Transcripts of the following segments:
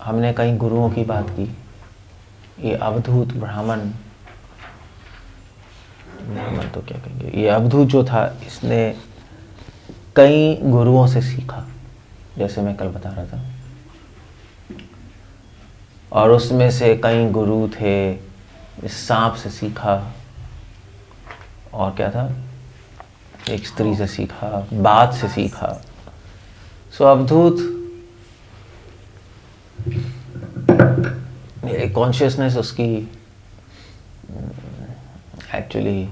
हमने कई गुरुओं की बात की। ये अवधूत ब्राह्मण तो क्या कहेंगे, ये अवधूत जो था इसने कई गुरुओं से सीखा, जैसे मैं कल बता रहा था। और उसमें से कई गुरु थे, सांप से सीखा, और क्या था, एक स्त्री से सीखा, बात से सीखा। अवधूत कॉन्शियसनेस उसकी एक्चुअली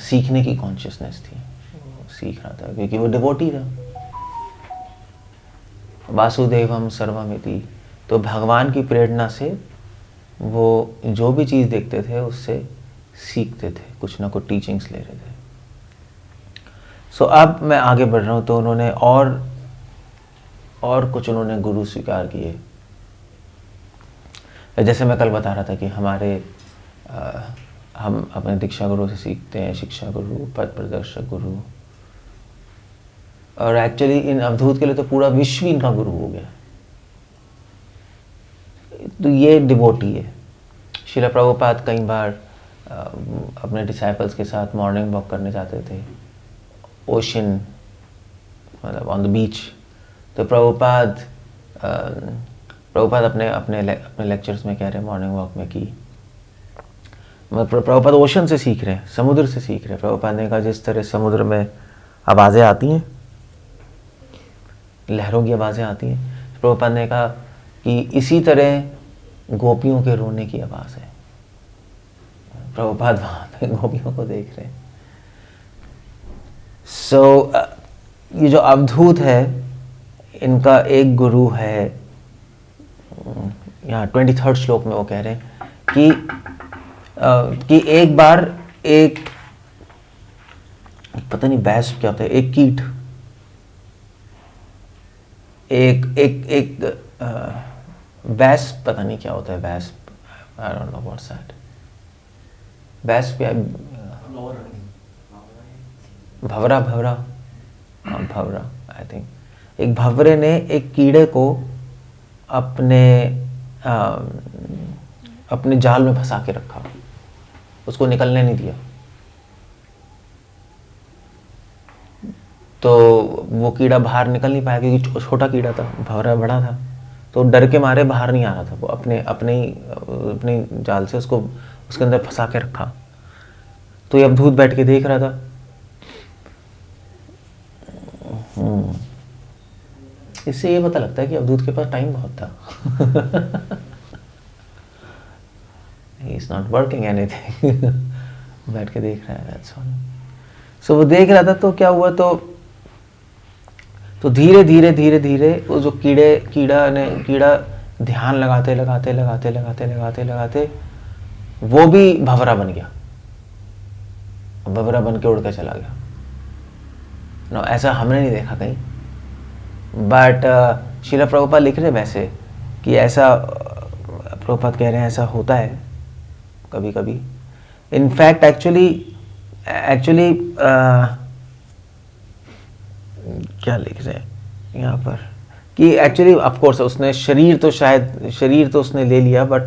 सीखने की कॉन्शियसनेस थी, वो सीख रहा था क्योंकि वो डिवोटी था। वासुदेवम सर्वमिति, तो भगवान की प्रेरणा से वो जो भी चीज़ देखते थे उससे सीखते थे, कुछ ना कुछ टीचिंग्स ले रहे थे। अब मैं आगे बढ़ रहा हूँ, तो उन्होंने और कुछ उन्होंने गुरु स्वीकार किए। जैसे मैं कल बता रहा था कि हम अपने दीक्षा गुरु से सीखते हैं, शिक्षा गुरु, पथ प्रदर्शक गुरु, और एक्चुअली इन अवधूत के लिए तो पूरा विश्व इनका गुरु हो गया। तो ये डिवोटी है। श्रील प्रभुपाद कई बार अपने डिसाइपल्स के साथ मॉर्निंग वॉक करने जाते थे, ओशन मतलब ऑन द बीच। तो प्रभुपाद अपने लेक्चर्स में कह रहे हैं मॉर्निंग वॉक में कि प्रभुपाद ओशन से सीख रहे हैं, समुद्र से सीख रहे हैं। प्रभुपाद ने कहा जिस तरह समुद्र में आवाज़ें आती हैं, लहरों की आवाज़ें आती हैं, प्रभुपाद ने कहा कि इसी तरह गोपियों के रोने की आवाज़ है। प्रभुपाद वहाँ पे गोपियों को देख रहे हैं। ये जो अवधूत है, इनका एक गुरु है, यहाँ 23rd श्लोक में वो कह रहे हैं कि एक बार एक, पता नहीं बैस क्या होता है, एक कीट, एक बैस, पता नहीं क्या होता है बैस, I don't know what's that, बैस क्या, भवरा आई थिंक। एक भवरे ने एक कीड़े को अपने जाल में फंसा के रखा, उसको निकलने नहीं दिया। तो वो कीड़ा बाहर निकल नहीं पाया क्योंकि छोटा कीड़ा था, भवरा बड़ा था, तो डर के मारे बाहर नहीं आ रहा था। वो अपने जाल से उसको उसके अंदर फंसा के रखा। तो ये अवधूत बैठ के देख रहा था। इससे ये पता लगता है कि अवधूत के पास टाइम बहुत था। He is not working anything. बैठ के देख रहा है, that's all. वो देख रहा था, तो क्या हुआ, तो धीरे धीरे वो जो कीड़ा ध्यान लगाते वो भी भंवरा बन गया, भंवरा बन के उड़ के चला गया। नो, ऐसा हमने नहीं देखा कहीं, बट श्रील प्रभुपाद लिख रहे वैसे कि ऐसा, प्रभुपाद कह रहे हैं ऐसा होता है कभी कभी। इनफैक्ट एक्चुअली क्या लिख रहे हैं यहाँ पर कि एक्चुअली ऑफ कोर्स उसने शरीर तो उसने ले लिया, बट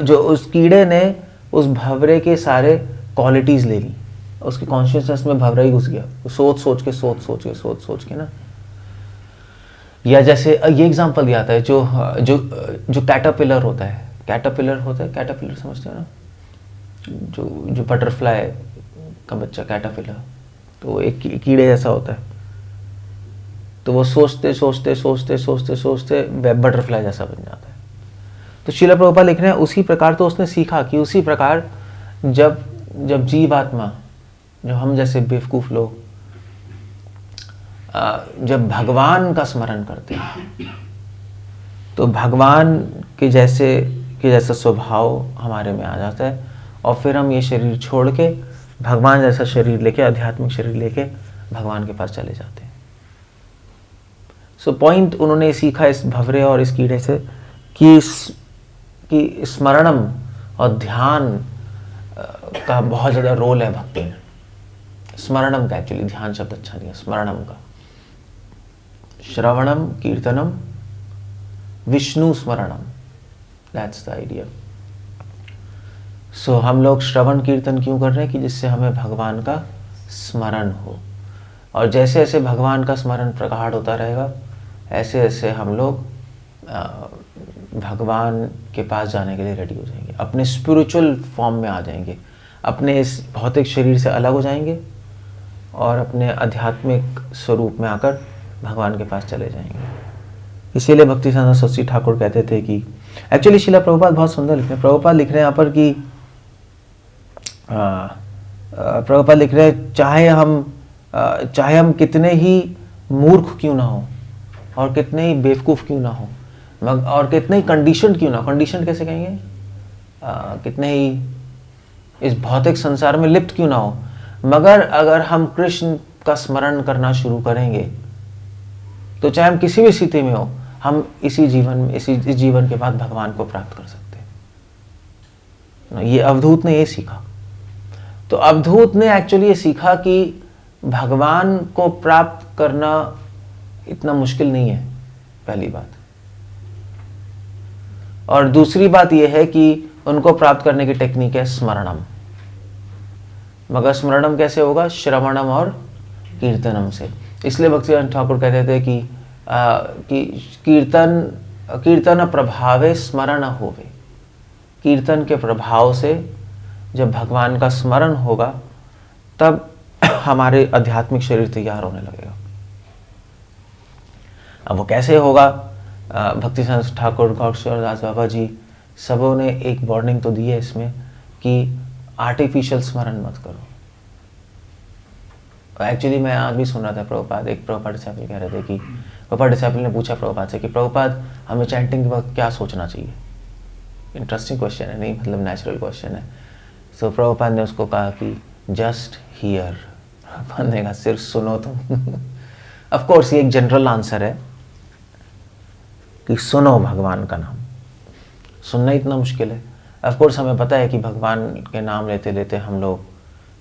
जो उस कीड़े ने उस भंवरे के सारे क्वालिटीज़ ले ली, उसकी कॉन्शियसनेस में भंवरा ही घुस गया, सोच के ना। या जैसे ये एग्जांपल दिया था है, जो कैटरपिलर होता है, कैटरपिलर समझते हो ना, जो बटरफ्लाई का बच्चा कैटरपिलर, तो एक कीड़े जैसा होता है। तो वो सोचते बटरफ्लाई जैसा बन जाता है। तो श्रील प्रभुपाद लिख रहे हैं उसी प्रकार तो उसने सीखा कि उसी प्रकार जब जीवात्मा, जो हम जैसे बेवकूफ़ लोग जब भगवान का स्मरण करते हैं, तो भगवान के जैसा स्वभाव हमारे में आ जाता है, और फिर हम ये शरीर छोड़ के भगवान जैसा शरीर लेके, आध्यात्मिक शरीर लेके भगवान के पास चले जाते हैं। पॉइंट उन्होंने सीखा इस भंवरे और इस कीड़े से कि स्मरणम और ध्यान का बहुत ज़्यादा रोल है भक्ति में। स्मरणम का, एक्चुअली ध्यान शब्द अच्छा नहीं है, स्मरणम का। श्रवणम कीर्तनम विष्णु स्मरणम, दैट्स द आइडिया। सो हम लोग श्रवण कीर्तन क्यों कर रहे हैं? कि जिससे हमें भगवान का स्मरण हो, और जैसे जैसे भगवान का स्मरण प्रगाढ़ होता रहेगा ऐसे ऐसे हम लोग भगवान के पास जाने के लिए रेडी हो जाएंगे, अपने स्पिरिचुअल फॉर्म में आ जाएंगे, अपने इस भौतिक शरीर से अलग हो जाएंगे और अपने आध्यात्मिक स्वरूप में आकर भगवान के पास चले जाएंगे। इसीलिए भक्ति सिद्धांत सरस्वती ठाकुर कहते थे कि एक्चुअली शिला प्रभुपाद बहुत सुंदर लिख रहे हैं। प्रभुपाद लिख रहे हैं यहाँ पर कि प्रभुपाद लिख रहे हैं चाहे हम कितने ही मूर्ख क्यों ना हो और कितने ही बेवकूफ़ क्यों ना हो और कितने ही कंडीशन क्यों ना हो, कंडीशन कैसे कहेंगे, कितने ही इस भौतिक संसार में लिप्त क्यों ना हो, मगर अगर हम कृष्ण का स्मरण करना शुरू करेंगे तो चाहे हम किसी भी स्थिति में हो, हम इस जीवन के बाद भगवान को प्राप्त कर सकते हैं। ये अवधूत ने ये सीखा। तो अवधूत ने एक्चुअली ये सीखा कि भगवान को प्राप्त करना इतना मुश्किल नहीं है, पहली बात। और दूसरी बात यह है कि उनको प्राप्त करने की टेक्निक है स्मरणम। मगर स्मरणम कैसे होगा? श्रवणम और कीर्तनम से। इसलिए भक्तिवेदांत ठाकुर कहते थे कि कीर्तन प्रभावे स्मरण होवे। कीर्तन के प्रभाव से जब भगवान का स्मरण होगा तब हमारे आध्यात्मिक शरीर तैयार होने लगेगा। अब वो कैसे होगा? भक्ति सिद्धांत ठाकुर, गौरकिशोर दास बाबा जी सबों ने एक वार्निंग तो दी है इसमें कि आर्टिफिशियल स्मरण मत करो। एक्चुअली मैं आज भी सुन रहा था प्रभुपाद, एक प्रभुपाद डिसाइपल कह रहे थे कि प्रभुपाद डिसाइपल ने पूछा प्रभुपाद से कि प्रभुपाद हमें चैंटिंग के वक्त क्या सोचना चाहिए। इंटरेस्टिंग क्वेश्चन है, नहीं मतलब नेचुरल क्वेश्चन है। सो प्रभुपाद ने उसको कहा कि जस्ट हियर। प्रभुपाद ने कहा सिर्फ सुनो तुम। ऑफ कोर्स ये एक जनरल आंसर है कि सुनो भगवान का नाम। सुनना इतना मुश्किल है? ऑफ कोर्स हमें पता है कि भगवान के नाम लेते लेते हम लोग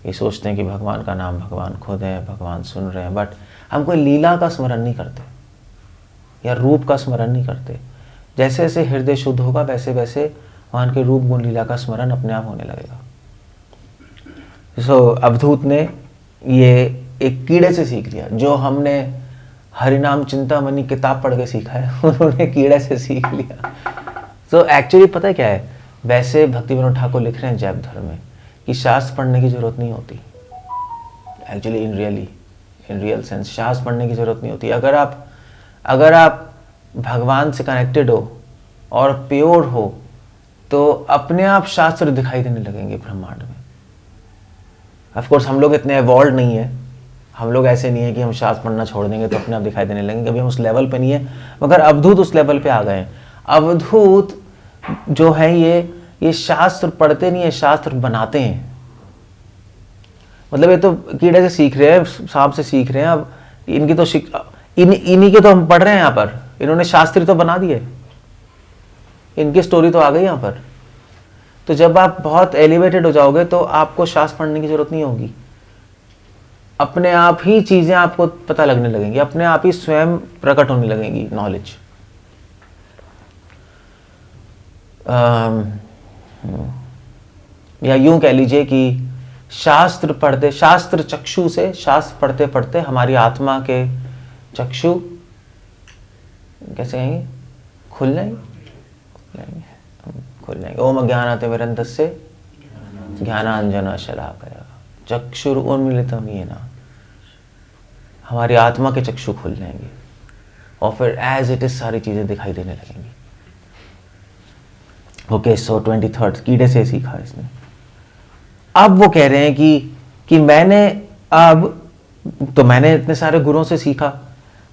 ये सोचते हैं कि भगवान का नाम भगवान खुद है, भगवान सुन रहे हैं, बट हम कोई लीला का स्मरण नहीं करते या रूप का स्मरण नहीं करते। जैसे जैसे हृदय शुद्ध होगा वैसे वैसे भगवान के रूप गुण लीला का स्मरण अपने आप होने लगेगा। अवधूत ने ये एक कीड़े से सीख लिया। जो हमने हरिनाम चिंतामणि किताब पढ़ के सीखा है उन्होंने कीड़े से सीख लिया। एक्चुअली पता है क्या है? वैसे भक्ति विनोद ठाकुर लिख रहे हैं जैव धर्म में कि शास्त्र पढ़ने की जरूरत नहीं होती। एक्चुअली इन रियल सेंस शास्त्र पढ़ने की जरूरत नहीं होती। अगर आप भगवान से कनेक्टेड हो और प्योर हो तो अपने आप शास्त्र दिखाई देने लगेंगे ब्रह्मांड में। ऑफ कोर्स हम लोग इतने एवॉल्व नहीं है, हम लोग ऐसे नहीं है कि हम शास्त्र पढ़ना छोड़ देंगे तो अपने आप दिखाई देने लगेंगे। अभी हम उस लेवल पे नहीं है, मगर अवधूत उस लेवल पे आ गए हैं। अवधूत जो है ये शास्त्र पढ़ते नहीं है, शास्त्र बनाते हैं। मतलब ये तो कीड़े से सीख रहे हैं, सांप से सीख रहे हैं। अब इनकी तो इन्हीं के तो हम पढ़ रहे हैं यहाँ पर। इन्होंने शास्त्र तो बना दिए, इनकी स्टोरी तो आ गई यहाँ पर। तो जब आप बहुत एलिवेटेड हो जाओगे तो आपको शास्त्र पढ़ने की जरूरत नहीं होगी। अपने आप ही चीजें आपको पता लगने लगेंगी, अपने आप ही स्वयं प्रकट होने लगेंगी नॉलेज। या यूं कह लीजिए कि शास्त्र चक्षु से, शास्त्र पढ़ते पढ़ते हमारी आत्मा के चक्षु कैसे कहेंगे? खुल जाएंगे। ओम अज्ञानातिमिरन्धस्य ज्ञानांजन शलाकया चक्षुरुन्मीलितं येन। हमारी आत्मा के चक्षु खुल जाएंगे और फिर एज इट इज सारी चीजें दिखाई देने लगेंगी। ओके, सो 23rd कीड़े से सीखा इसने। अब वो कह रहे हैं कि मैंने इतने सारे गुरुओं से सीखा,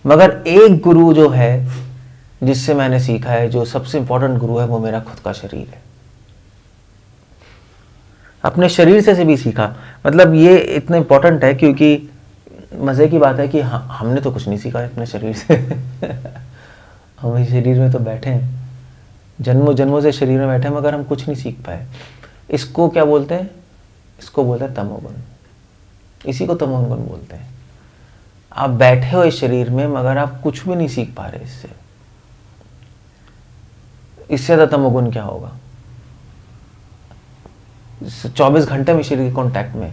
मगर एक गुरु जो है जिससे मैंने सीखा है, जो सबसे इंपॉर्टेंट गुरु है, वो मेरा खुद का शरीर है। अपने शरीर से भी सीखा। मतलब ये इतना इंपॉर्टेंट है क्योंकि मजे की बात है कि हमने तो कुछ नहीं सीखा अपने शरीर से। हम इस शरीर में तो बैठे हैं, जन्मों से शरीर में बैठे हैं, मगर हम कुछ नहीं सीख पाए। इसको क्या बोलते हैं? इसको बोलते हैं तमोगुण। इसी को तमोगुण बोलते हैं। आप बैठे हो इस शरीर में मगर आप कुछ भी नहीं सीख पा रहे इससे ज़्यादा तमोगुण क्या होगा? 24 घंटे में शरीर के कांटेक्ट में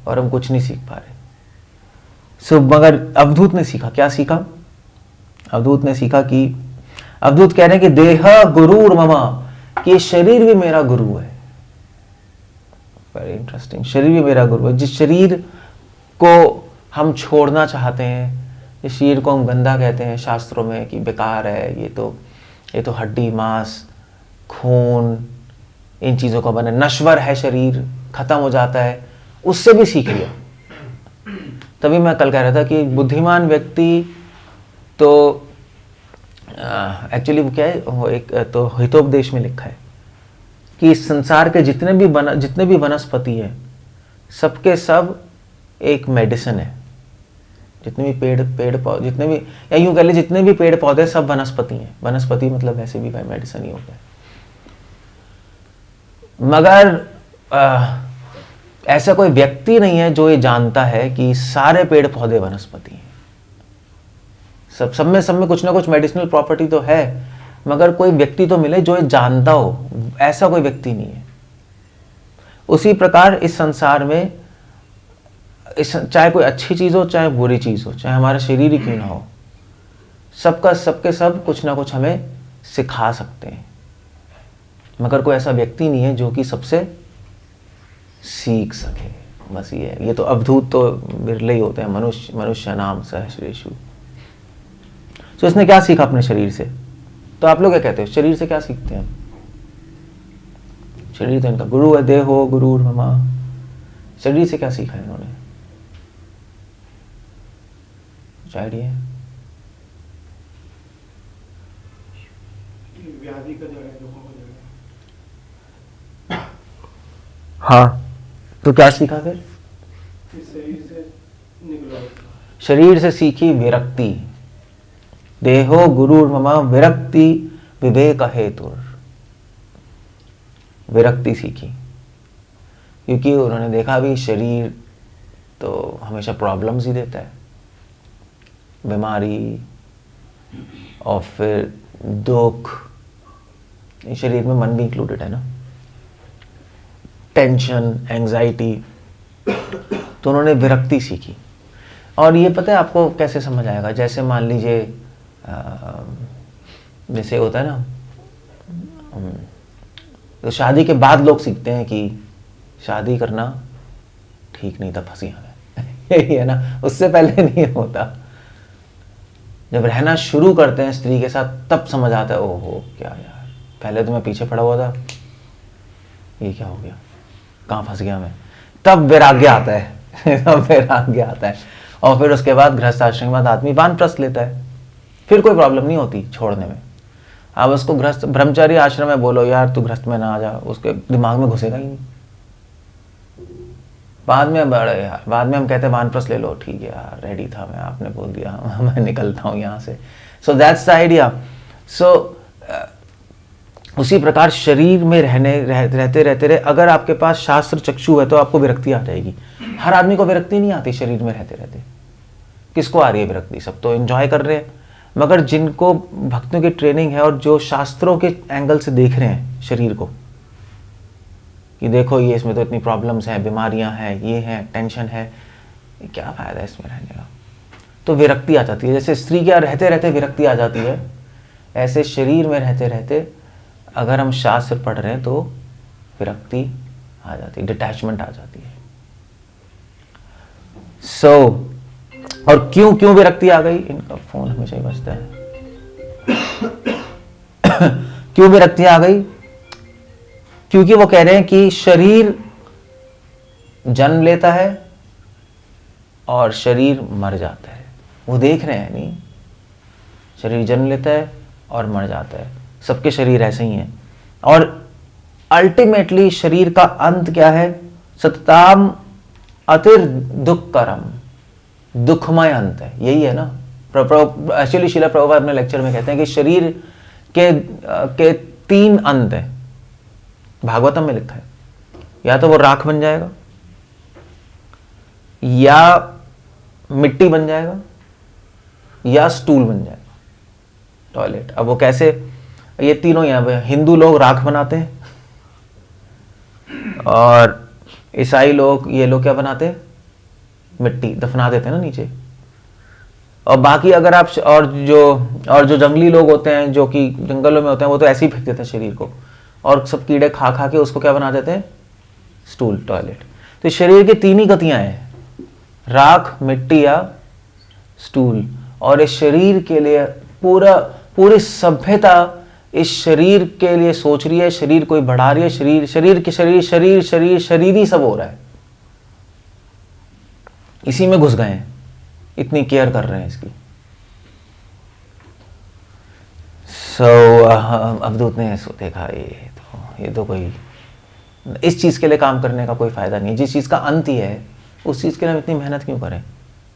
और हम कुछ नहीं सीख पा रहे। मगर अवधूत ने सीखा, क्या सीखा? अवधूत ने सीखा कि अवधूत कह रहे हैं कि देह गुरुर ममा, कि शरीर भी मेरा गुरु है। वेरी इंटरेस्टिंग, शरीर भी मेरा गुरु है। जिस शरीर को हम छोड़ना चाहते हैं, जिस शरीर को हम गंदा कहते हैं शास्त्रों में कि बेकार है, ये तो हड्डी मांस खून इन चीज़ों का बना, नश्वर है शरीर, खत्म हो जाता है, उससे भी सीख लिया। तभी मैं कल कह रहा था कि बुद्धिमान व्यक्ति तो एक्चुअली क्या है, वो एक तो हितोपदेश में लिखा है कि इस संसार के जितने भी वनस्पति है, सबके सब एक मेडिसिन है। जितने भी पेड़ पौधे, जितने भी, या यूं कह ले जितने भी पेड़ पौधे सब वनस्पति हैं। वनस्पति मतलब वैसे भी भाई मेडिसिन ही होता है। मगर ऐसा कोई व्यक्ति नहीं है जो ये जानता है कि सारे पेड़ पौधे वनस्पति हैं। सब में कुछ ना कुछ मेडिसिनल प्रॉपर्टी तो है, मगर कोई व्यक्ति तो मिले जो ये जानता हो, ऐसा कोई व्यक्ति नहीं है। उसी प्रकार इस संसार में चाहे कोई अच्छी चीज हो चाहे बुरी चीज हो, चाहे हमारा शरीर ही क्यों ना हो, सबके सब कुछ ना कुछ हमें सिखा सकते हैं। मगर कोई ऐसा व्यक्ति नहीं है जो कि सबसे सीख सके। बस ये तो अवधूत तो बिरले ही होते हैं। मनुष्य नाम सहस्रेषु। तो इसने क्या सीखा अपने शरीर से? तो आप लोग क्या कहते हो, शरीर से क्या सीखते हैं? शरीर तो इनका गुरु है, देहो गुरुर ममा। शरीर से क्या सीखा है इन्होंने? कुछ आइडिया है? व्याधि का जड़ है, दुखों का जड़ है। हाँ, तो क्या सीखा फिर? शरीर से निकलो। शरीर से सीखी विरक्ति। देहो गुरुर ममा विरक्ति विवेक हेतुर। विरक्ति सीखी क्योंकि उन्होंने देखा भी शरीर तो हमेशा प्रॉब्लम्स ही देता है, बीमारी और फिर दुख। इस शरीर में मन भी इंक्लूडेड है ना, टेंशन, एंजाइटी। तो उन्होंने विरक्ति सीखी। और ये पता है आपको कैसे समझ आएगा? जैसे मान लीजिए जैसे होता है ना, तो शादी के बाद लोग सीखते हैं कि शादी करना ठीक नहीं था, फंसी हमें यही है ना, उससे पहले नहीं होता। जब रहना शुरू करते हैं स्त्री के साथ तब समझ आता है, ओहो क्या यार, पहले तो मैं पीछे पड़ा हुआ था, ये क्या हो गया, कहाँ फंस गया मैं। तब वैराग्य आता है तब वैराग्य आता है। और फिर उसके बाद गृहस्थ आश्रम के बाद आदमी वानप्रस्थ लेता है, फिर कोई प्रॉब्लम नहीं होती छोड़ने में। आप उसको गृहस्थ ब्रह्मचारी आश्रम में बोलो यार तू गृहस्थ में ना आ जा, उसके दिमाग में घुसेगा ही नहीं। बाद में हम कहते हैं वानप्रस्थ ले लो, ठीक है यार रेडी था मैं, आपने बोल दिया मैं निकलता हूँ यहाँ से। So that's the idea. So उसी प्रकार शरीर में रहते अगर आपके पास शास्त्र चक्षु है तो आपको विरक्ति आ जाएगी। हर आदमी को विरक्ति नहीं आती शरीर में रहते। किसको आ रही है विरक्ति? सब तो एंजॉय कर रहे हैं। मगर जिनको भक्तों की ट्रेनिंग है और जो शास्त्रों के एंगल से देख रहे हैं शरीर को कि देखो ये इसमें तो इतनी प्रॉब्लम्स हैं, बीमारियां हैं, ये हैं, टेंशन है, क्या फायदा है इसमें रहने का, तो विरक्ति आ जाती है। जैसे स्त्री के रहते विरक्ति आ जाती है, ऐसे शरीर में रहते अगर हम शास्त्र पढ़ रहे हैं तो विरक्ति आ जाती है, डिटैचमेंट आ जाती है। और क्यों विरक्ति आ गई? इनका फोन हमेशा ही बजता है क्यों विरक्ति आ गई? क्योंकि वो कह रहे हैं कि शरीर जन्म लेता है और शरीर मर जाता है। वो देख रहे हैं नहीं, शरीर जन्म लेता है और मर जाता है, सबके शरीर ऐसे ही हैं। और अल्टीमेटली शरीर का अंत क्या है? सतताम अतिर दुखकरम, दुखमय अंत है, यही है ना। एक्चुअली शिला प्रभुपाद अपने लेक्चर में कहते हैं कि शरीर के 3 अंत है, भागवतम में लिखा है। या तो वो राख बन जाएगा, या मिट्टी बन जाएगा या स्टूल बन जाएगा टॉयलेट। अब वो कैसे, ये तीनों ही हैं। हिंदू लोग राख बनाते हैं और ईसाई लोग, ये लोग क्या बनाते हैं, मिट्टी दफना देते हैं ना नीचे। और बाकी अगर आप और जो जंगली लोग होते हैं जो कि जंगलों में होते हैं, वो तो ऐसे ही फेंक देते हैं शरीर को, और सब कीड़े खा खा के उसको क्या बना देते हैं, स्टूल, टॉयलेट। तो शरीर की तीन ही गतियां हैं, राख, मिट्टी या स्टूल। और इस शरीर के लिए पूरी सभ्यता इस शरीर के लिए सोच रही है, शरीर कोई बढ़ा रही है, शरीर ही सब हो रहा है, इसी में घुस गए हैं, इतनी केयर कर रहे हैं इसकी। अवधूत ने देखा ये तो कोई इस चीज के लिए काम करने का कोई फायदा नहीं। जिस चीज का अंत ही है उस चीज के लिए हम इतनी मेहनत क्यों करें,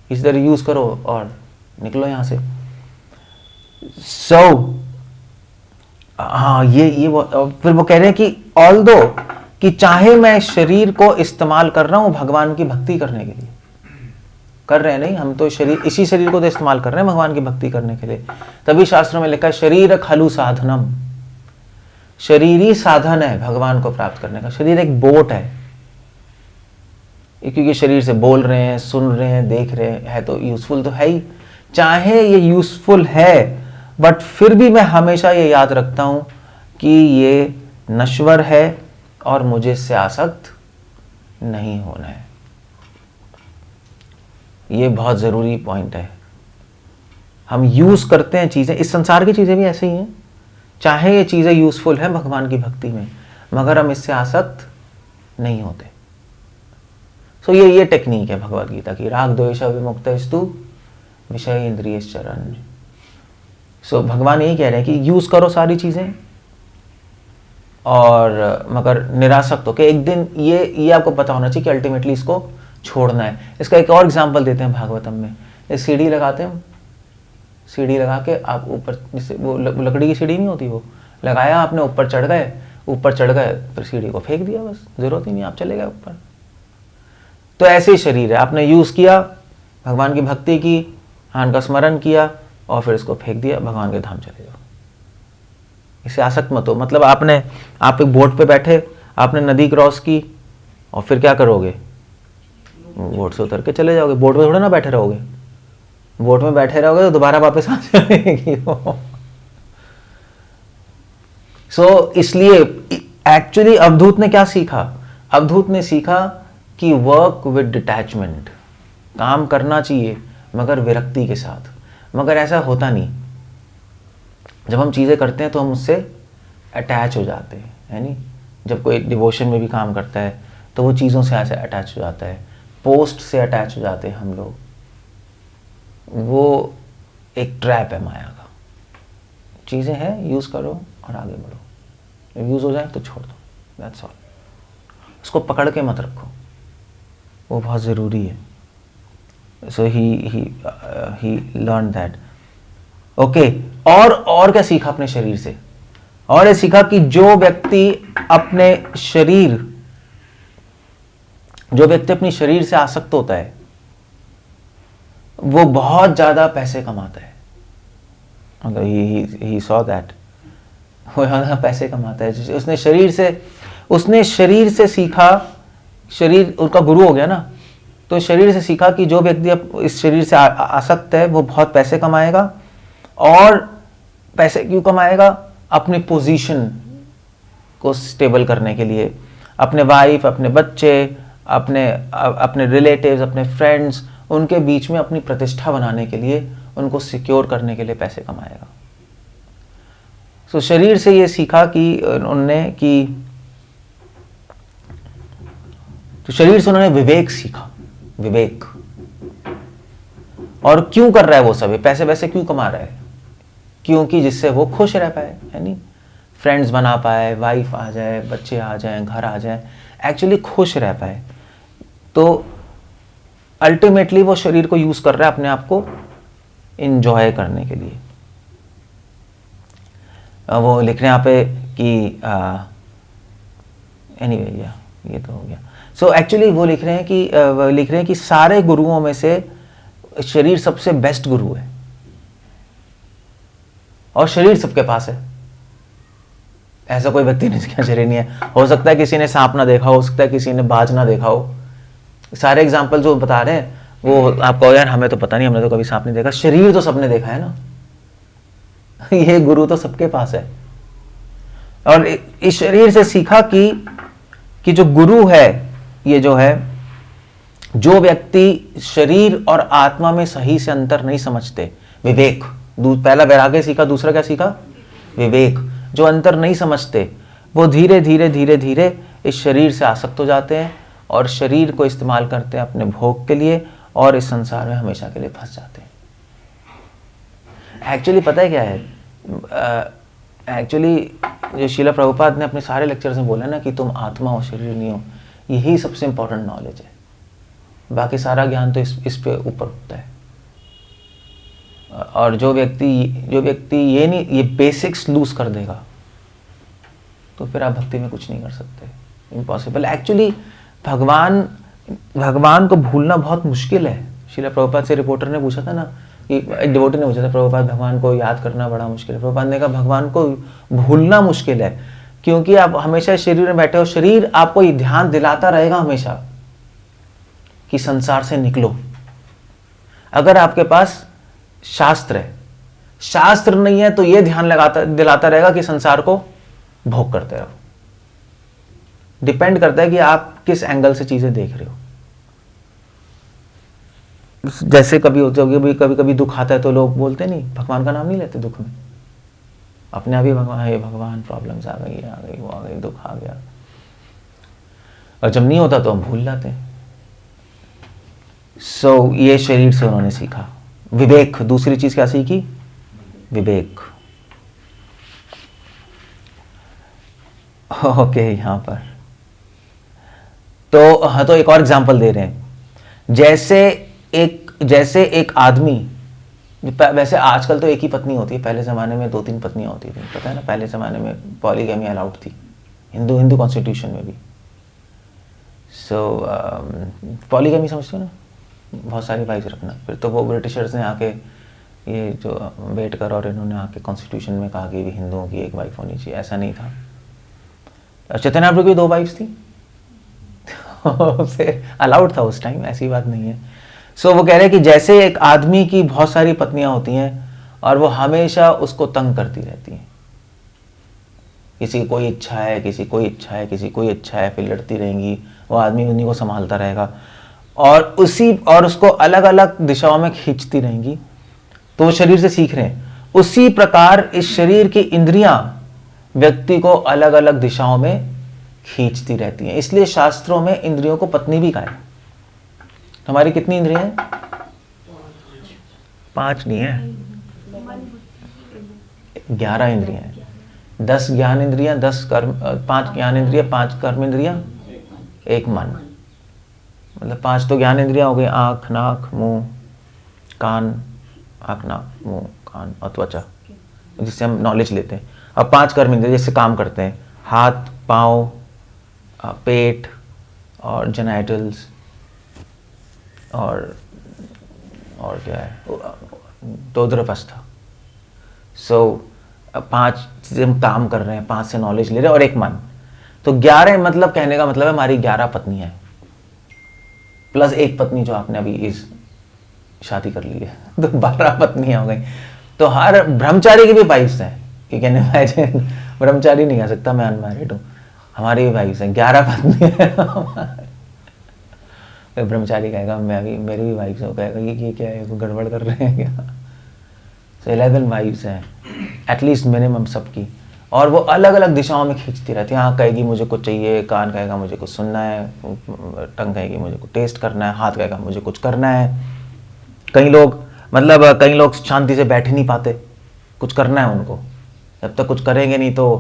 इस तरह यूज करो और निकलो यहां से। हाँ, ये फिर वो कह रहे हैं कि ऑल्दो कि चाहे मैं शरीर को इस्तेमाल कर रहा हूं भगवान की भक्ति करने के लिए, कर रहे हैं नहीं, हम तो इसी शरीर को तो इस्तेमाल कर रहे हैं भगवान की भक्ति करने के लिए। तभी शास्त्रों में लिखा है शरीर खलु साधनम, शरीर ही साधन है भगवान को प्राप्त करने का। शरीर एक बोट है, क्योंकि शरीर से बोल रहे हैं, सुन रहे हैं, देख रहे हैं, है तो यूजफुल तो है ही। चाहे ये यूजफुल है, बट फिर भी मैं हमेशा ये याद रखता हूं कि ये नश्वर है और मुझे इससे आसक्त नहीं होना है। ये बहुत जरूरी पॉइंट है। हम यूज करते हैं चीजें, इस संसार की चीजें भी ऐसे ही हैं, चाहे ये चीजें यूजफुल हैं भगवान की भक्ति में, मगर हम इससे आसक्त नहीं होते। सो ये टेक्निक है भगवद गीता की, राग द्वेष विमुक्तस्तु विषय इंद्रियश्चरण। सो भगवान यही कह रहे हैं कि यूज करो सारी चीजें, और मगर निरासक्त हो के एक दिन ये आपको पता होना चाहिए कि अल्टीमेटली इसको छोड़ना है। इसका एक और एग्जांपल देते हैं भागवतम में। ये सीढ़ी लगाते हैं, सीढ़ी लगा के आप ऊपर, जैसे वो लकड़ी की सीढ़ी नहीं होती, वो लगाया आपने, ऊपर चढ़ गए, फिर सीढ़ी को फेंक दिया, बस जरूरत ही नहीं, आप चले गए ऊपर। तो ऐसे ही शरीर है, आपने यूज किया, भगवान की भक्ति की, भगवान का स्मरण किया, और फिर इसको फेंक दिया, भगवान के धाम चले जाओ। इसे आसक्त मत हो। मतलब आप एक बोट पे बैठे, आपने नदी क्रॉस की, और फिर क्या करोगे, बोट से उतर के चले जाओगे। बोट में थोड़ा ना बैठे रहोगे, बोट में बैठे रहोगे तो दोबारा वापस आ जाएगी। इसलिए एक्चुअली अवधूत ने क्या सीखा, अवधूत ने सीखा कि वर्क विद डिटैचमेंट, काम करना चाहिए मगर विरक्ति के साथ। मगर ऐसा होता नहीं, जब हम चीजें करते हैं तो हम उससे अटैच हो जाते हैं, है नहीं। जब कोई डिवोशन में भी काम करता है तो वो चीज़ों से ऐसे अटैच हो जाता है, पोस्ट से अटैच हो जाते हैं हम लोग। वो एक ट्रैप है माया का। चीज़ें हैं, यूज़ करो और आगे बढ़ो, जब यूज़ हो जाए तो छोड़ दो, दैट्स ऑल। उसको पकड़ के मत रखो, वो बहुत ज़रूरी है। सो ही लर्न दैट। ओके, और क्या सीखा अपने शरीर से, और ये सीखा कि जो व्यक्ति अपने शरीर से आसक्त होता है वो बहुत ज्यादा पैसे कमाता है। ही सॉ दैट, वो ज्यादा पैसे कमाता है। उसने शरीर से सीखा, शरीर उनका गुरु हो गया ना, तो शरीर से सीखा कि जो व्यक्ति इस शरीर से आसक्त है वो बहुत पैसे कमाएगा। और पैसे क्यों कमाएगा, अपनी पोजीशन को स्टेबल करने के लिए, अपने वाइफ, अपने बच्चे, अपने रिलेटिव्स, अपने फ्रेंड्स, उनके बीच में अपनी प्रतिष्ठा बनाने के लिए, उनको सिक्योर करने के लिए पैसे कमाएगा। सो शरीर से ये सीखा कि उन्होंने तो शरीर से उन्होंने विवेक सीखा, विवेक। और क्यों कर रहा है वो सब, पैसे वैसे क्यों कमा रहा है, क्योंकि जिससे वो खुश रह पाए, है नहीं, फ्रेंड्स बना पाए, वाइफ आ जाए, बच्चे आ जाए, घर आ जाए, एक्चुअली खुश रह पाए। तो अल्टीमेटली वो शरीर को यूज कर रहा है अपने आप को इंजॉय करने के लिए। वो लिख रहे हैं यहाँ पे कि एनीवे ये तो हो गया। सो एक्चुअली वो लिख रहे हैं कि सारे गुरुओं में से शरीर सबसे बेस्ट गुरु है, और शरीर सबके पास है। ऐसा कोई व्यक्ति नहीं जिसका शरीर नहीं है। हो सकता है किसी ने सांप ना देखा हो सकता है किसी ने बाज ना देखा हो। सारे एग्जाम्पल जो बता रहे हैं वो आप कहो यार हमें तो पता नहीं, हमने तो कभी सांप नहीं देखा। शरीर तो सबने देखा है ना। ये गुरु तो सबके पास है। और इस शरीर से सीखा कि जो गुरु है, ये जो है, जो व्यक्ति शरीर और आत्मा में सही से अंतर नहीं समझते, विवेक, पहला वैराग्य सीखा, दूसरा क्या सीखा? विवेक। जो अंतर नहीं समझते वो धीरे धीरे धीरे धीरे इस शरीर से आसक्त हो जाते हैं और शरीर को इस्तेमाल करते हैं अपने भोग के लिए, और इस संसार में हमेशा के लिए फंस जाते हैं। एक्चुअली पता है क्या है, एक्चुअली जो श्रील प्रभुपाद ने अपने सारे लेक्चर्स में बोला ना कि तुम आत्मा हो, शरीर नहीं हो, यही सबसे इंपॉर्टेंट नॉलेज है। बाकी सारा ज्ञान तो इस पे ऊपर उठता है। और जो व्यक्ति ये बेसिक्स लूज कर देगा तो फिर आप भक्ति में कुछ नहीं कर सकते, इम्पॉसिबल। एक्चुअली भगवान को भूलना बहुत मुश्किल है। श्रील प्रभुपाद से रिपोर्टर ने पूछा था ना, कि एक डिवोटी ने पूछा था, प्रभुपाद भगवान को याद करना बड़ा मुश्किल है। प्रभुपाद ने कहा भगवान को भूलना मुश्किल है, क्योंकि आप हमेशा शरीर में बैठे हो, शरीर आपको ये ध्यान दिलाता रहेगा हमेशा कि संसार से निकलो। अगर आपके पास शास्त्र है, शास्त्र नहीं है, तो ये ध्यान दिलाता रहेगा कि संसार को भोग करते रहो। डिपेंड करता है कि आप किस एंगल से चीजें देख रहे हो। जैसे कभी कभी दुख आता है तो लोग बोलते नहीं, भगवान का नाम नहीं लेते दुख में, अपने आप ही भगवान, हे भगवान प्रॉब्लम्स आ गई, वो आ गई, दुख आ गया। और जब नहीं होता तो हम भूल जाते हैं। सो ये शरीर से उन्होंने सीखा विवेक। दूसरी चीज क्या सीखी? विवेक। ओके, यहां पर तो हाँ, तो एक और एग्जांपल दे रहे हैं। जैसे एक आदमी, वैसे आजकल तो एक ही पत्नी होती है, पहले जमाने में 2-3 पत्नियां होती थी, पता है ना। पहले जमाने में पॉलीगैमी अलाउड थी, हिंदू कॉन्स्टिट्यूशन में भी। सो पॉलीगैमी समझते हो ना, बहुत सारी वाइफ रखना। फिर तो वो ब्रिटिशर्स ने आके ये जो अम्बेडकर और इन्होंने आके कॉन्स्टिट्यूशन में कहा कि हिंदुओं की एक वाइफ होनी चाहिए। ऐसा नहीं था। चैतन्य महाप्रभु की 2 वाइफ्स थी, उसे अलाउड था उस टाइम, ऐसी बात नहीं है। सो वो कह रहे हैं कि जैसे एक आदमी की बहुत सारी पत्नियां होती हैं और वो हमेशा उसको तंग करती रहती हैं, किसी की कोई इच्छा है, किसी कोई इच्छा है, किसी कोई इच्छा है, फिर लड़ती रहेंगी। वो आदमी उन्हीं को संभालता रहेगा और उसको अलग अलग दिशाओं में खींचती रहेंगी। तो वो शरीर से सीख रहे हैं। उसी प्रकार इस शरीर की इंद्रियां व्यक्ति को अलग अलग दिशाओं में खींचती रहती हैं। इसलिए शास्त्रों में इंद्रियों को पत्नी भी कहा है। हमारी कितनी इंद्रियां हैं? 5 नहीं है, 11 इंद्रियां हैं। 10 ज्ञान इंद्रियां, 10 कर्म, 5 ज्ञान इंद्रियां, 5 कर्म इंद्रियां, 1 मन। मतलब 5 तो ज्ञान इंद्रियां हो गई, आँख, नाक, मुंह, कान, आँख, नाक, मुंह, कान और त्वचा, जिससे हम नॉलेज लेते हैं। अब 5 कर्म इंद्रिय जिससे काम करते हैं, हाथ, पाँव, पेट और जेनाइटल्स और क्या है, दोद्रपस्था। सो 5 से हम काम कर रहे हैं, 5 से नॉलेज ले रहे हैं और 1 मन। तो 11 मतलब कहने का मतलब है हमारी 11 पत्नियां हैं, प्लस 1 पत्नी जो आपने अभी इस शादी कर ली है, तो 12 पत्नियां हो गई। तो हर ब्रह्मचारी की भी वाइफ्स हैं, कि कहने इमेजिन, ब्रह्मचारी नहीं कह सकता मैं अनमैरिड हूँ, हमारी भी वाइफ्स हैं, 11 पत्नी है। ब्रह्मचारी कहेगा मैं भी, मेरी भी वाइफ्स हो, कहेगा ये क्या है, वो गड़बड़ कर रहे हैं क्या। सो 11 वाइफ्स हैं एटलीस्ट मिनिमम सबकी, और वो अलग अलग दिशाओं में खींचती रहती है। आँख कहेगी मुझे कुछ चाहिए, कान कहेगा मुझे कुछ सुनना है, टंग कहेगी मुझे कुछ टेस्ट करना है, हाथ कहेगा मुझे कुछ करना है। कई लोग शांति से बैठ ही नहीं पाते, कुछ करना है उनको, जब तक कुछ करेंगे नहीं तो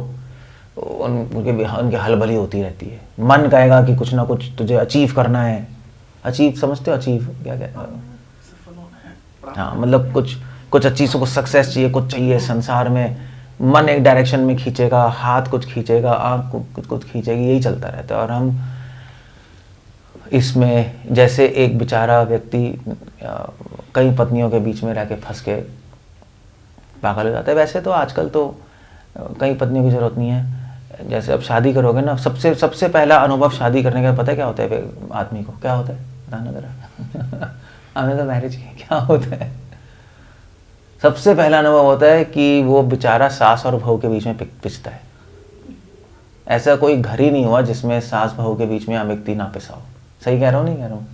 उनकी हलबली होती रहती है। मन कहेगा कि कुछ ना कुछ तुझे अचीव करना है। अचीव समझते हो? अचीव क्या कहते हैं? हाँ, मतलब कुछ अच्छी से कुछ सक्सेस चाहिए, कुछ चाहिए संसार में। मन एक डायरेक्शन में खींचेगा, हाथ कुछ खींचेगा, आँख कुछ खींचेगी, यही चलता रहता है। और हम इसमें जैसे एक बेचारा व्यक्ति कई पत्नियों के बीच में रह के फंस के पागल हो जाता है। वैसे तो आजकल तो कई पत्नियों की ज़रूरत नहीं है। जैसे अब शादी करोगे ना, सबसे पहला अनुभव शादी करने का पता है क्या होता है आदमी को? क्या होता है बताना ज़रा हमें तो मैरिज क्या होता है? सबसे पहला अनुभव होता है कि वो बेचारा सास और बहू के बीच में पिसता है। ऐसा कोई घर ही नहीं हुआ जिसमें सास बहू के बीच में व्यक्ति ना पिसा हो। सही कह रहा हूँ नहीं कह रहा हूँ?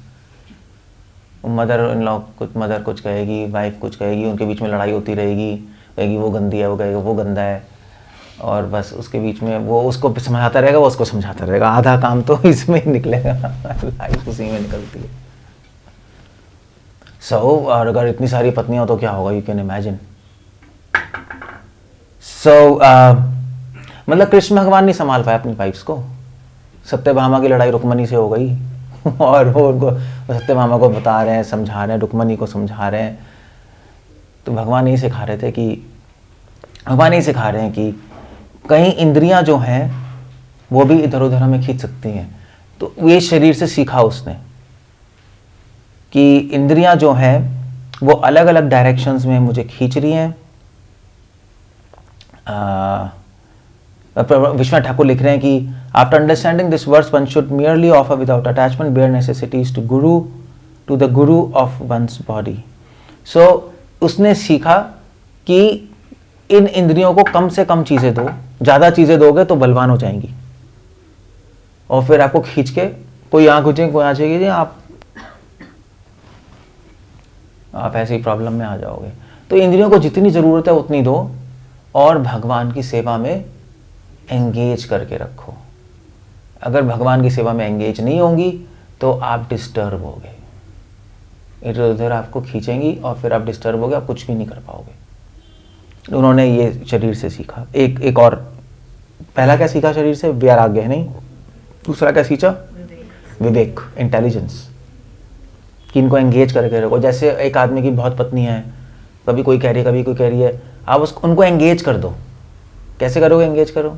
मदर कुछ कहेगी, वाइफ कुछ कहेगी, उनके बीच में लड़ाई होती रहेगी, कहेगी वो गंदी है, वो कहेगा वो गंदा है, और बस उसके बीच में वो उसको समझाता रहेगा, वो उसको समझाता रहेगा। आधा काम तो इसमें ही निकलेगा लाइफ उसी में निकलती है। और अगर इतनी सारी पत्नियां हो तो क्या होगा? You can imagine. मतलब कृष्ण भगवान नहीं संभाल पाए अपनी वाइफ्स को। सत्यभामा की लड़ाई रुक्मणी से हो गई और वो उनको सत्यभामा को बता रहे हैं, समझा रहे हैं, रुक्मणी को समझा रहे हैं। तो भगवान यही सिखा रहे हैं कि कई इंद्रियां जो हैं वो भी इधर उधर हमें खींच सकती हैं। तो ये शरीर से सीखा उसने कि इंद्रियां जो हैं वो अलग अलग डायरेक्शंस में मुझे खींच रही हैं। विश्वनाथ ठाकुर लिख रहे हैं कि after understanding this words one should merely offer without attachment bare necessities to the guru of one's body. सो उसने सीखा कि इन इंद्रियों को कम से कम चीजें दो, ज्यादा चीजें दोगे तो बलवान हो जाएंगी और फिर आपको खींच के कोई यहाँ खींचेगी, कोई यहाँ खींचेगी, आप ऐसी प्रॉब्लम में आ जाओगे। तो इंद्रियों को जितनी जरूरत है उतनी दो और भगवान की सेवा में एंगेज करके रखो। अगर भगवान की सेवा में एंगेज नहीं होंगी तो आप डिस्टर्ब होगे, इधर उधर आपको खींचेंगी और फिर आप डिस्टर्ब होगे, आप कुछ भी नहीं कर पाओगे। उन्होंने ये शरीर से सीखा। एक और, पहला क्या सीखा शरीर से? वैराग्य, नहीं, दूसरा क्या सीखा? विवेक, इंटेलिजेंस, कि इनको एंगेज करके रखो। जैसे एक आदमी की बहुत पत्नी है, कभी कोई कह रही है, कभी कोई कह रही है, आप उनको एंगेज कर दो। कैसे करोगे? एंगेज करो,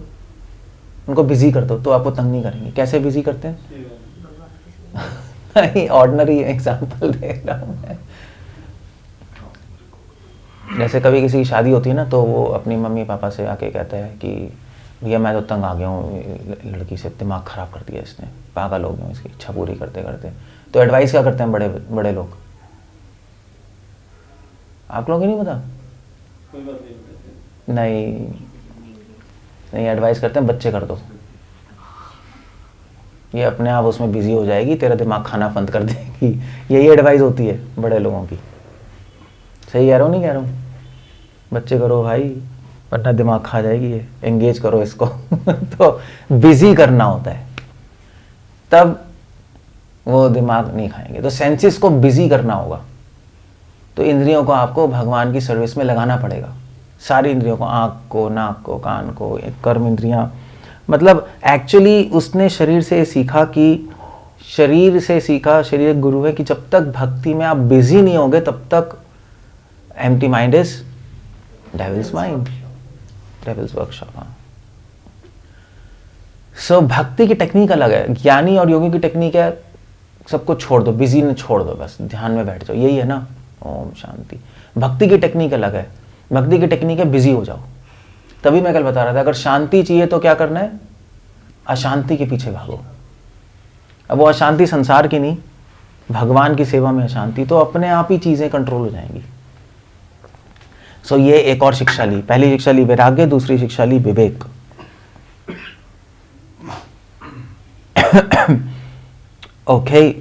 उनको बिजी कर दो तो आपको तंग नहीं करेंगे। कैसे बिजी करते हैं? ऑर्डिनरी एग्जांपल दे रहा हूँ मैं। जैसे कभी किसी की शादी होती है ना, तो वो अपनी मम्मी पापा से आके कहता है कि भैया मैं तो तंग आ गया हूँ, लड़की से दिमाग खराब कर दिया इसने, पागल हो गया हूँ इसकी इच्छा पूरी करते करते। तो एडवाइस क्या करते हैं बड़े बड़े लोग? आप लोग ही नहीं पता? कोई बात नहीं, नहीं एडवाइस करते हैं बच्चे कर दो, ये अपने आप उसमें बिजी हो जाएगी, तेरा दिमाग खाना बंद कर देगी। यही एडवाइस होती है बड़े लोगों की। सही कह रहा हूँ नहीं कह रहा हूँ? बच्चे करो भाई, वरना दिमाग खा जाएगी ये, एंगेज करो इसको तो बिजी करना होता है, तब वो दिमाग नहीं खाएंगे। तो सेंसेस को बिजी करना होगा, तो इंद्रियों को आपको भगवान की सर्विस में लगाना पड़ेगा। सारी इंद्रियों को, आँख को, नाक को, कान को, कर्म इंद्रियां। मतलब एक्चुअली उसने शरीर से सीखा कि शरीर एक गुरु है कि जब तक भक्ति में आप बिजी नहीं होगे तब तक empty mind is devil's mind, devil's workshop. So भक्ति की टेक्निक अलग है, ज्ञानी और योगी की टेक्निक है सबको छोड़ दो, बिजी ने छोड़ दो, बस ध्यान में बैठ जाओ, यही है ना, ओम शांति। भक्ति की टेक्निक अलग है, भक्ति की टेक्निक है बिजी हो जाओ। तभी मैं कल बता रहा था, अगर शांति चाहिए तो क्या करना है? अशांति के पीछे भागो। अब वो अशांति संसार की नहीं, भगवान की सेवा में अशांति, तो अपने आप ही चीजें कंट्रोल हो जाएंगी। सो ये एक और शिक्षा ली, पहली शिक्षा ली वैराग्य, दूसरी शिक्षा ली विवेक। ओके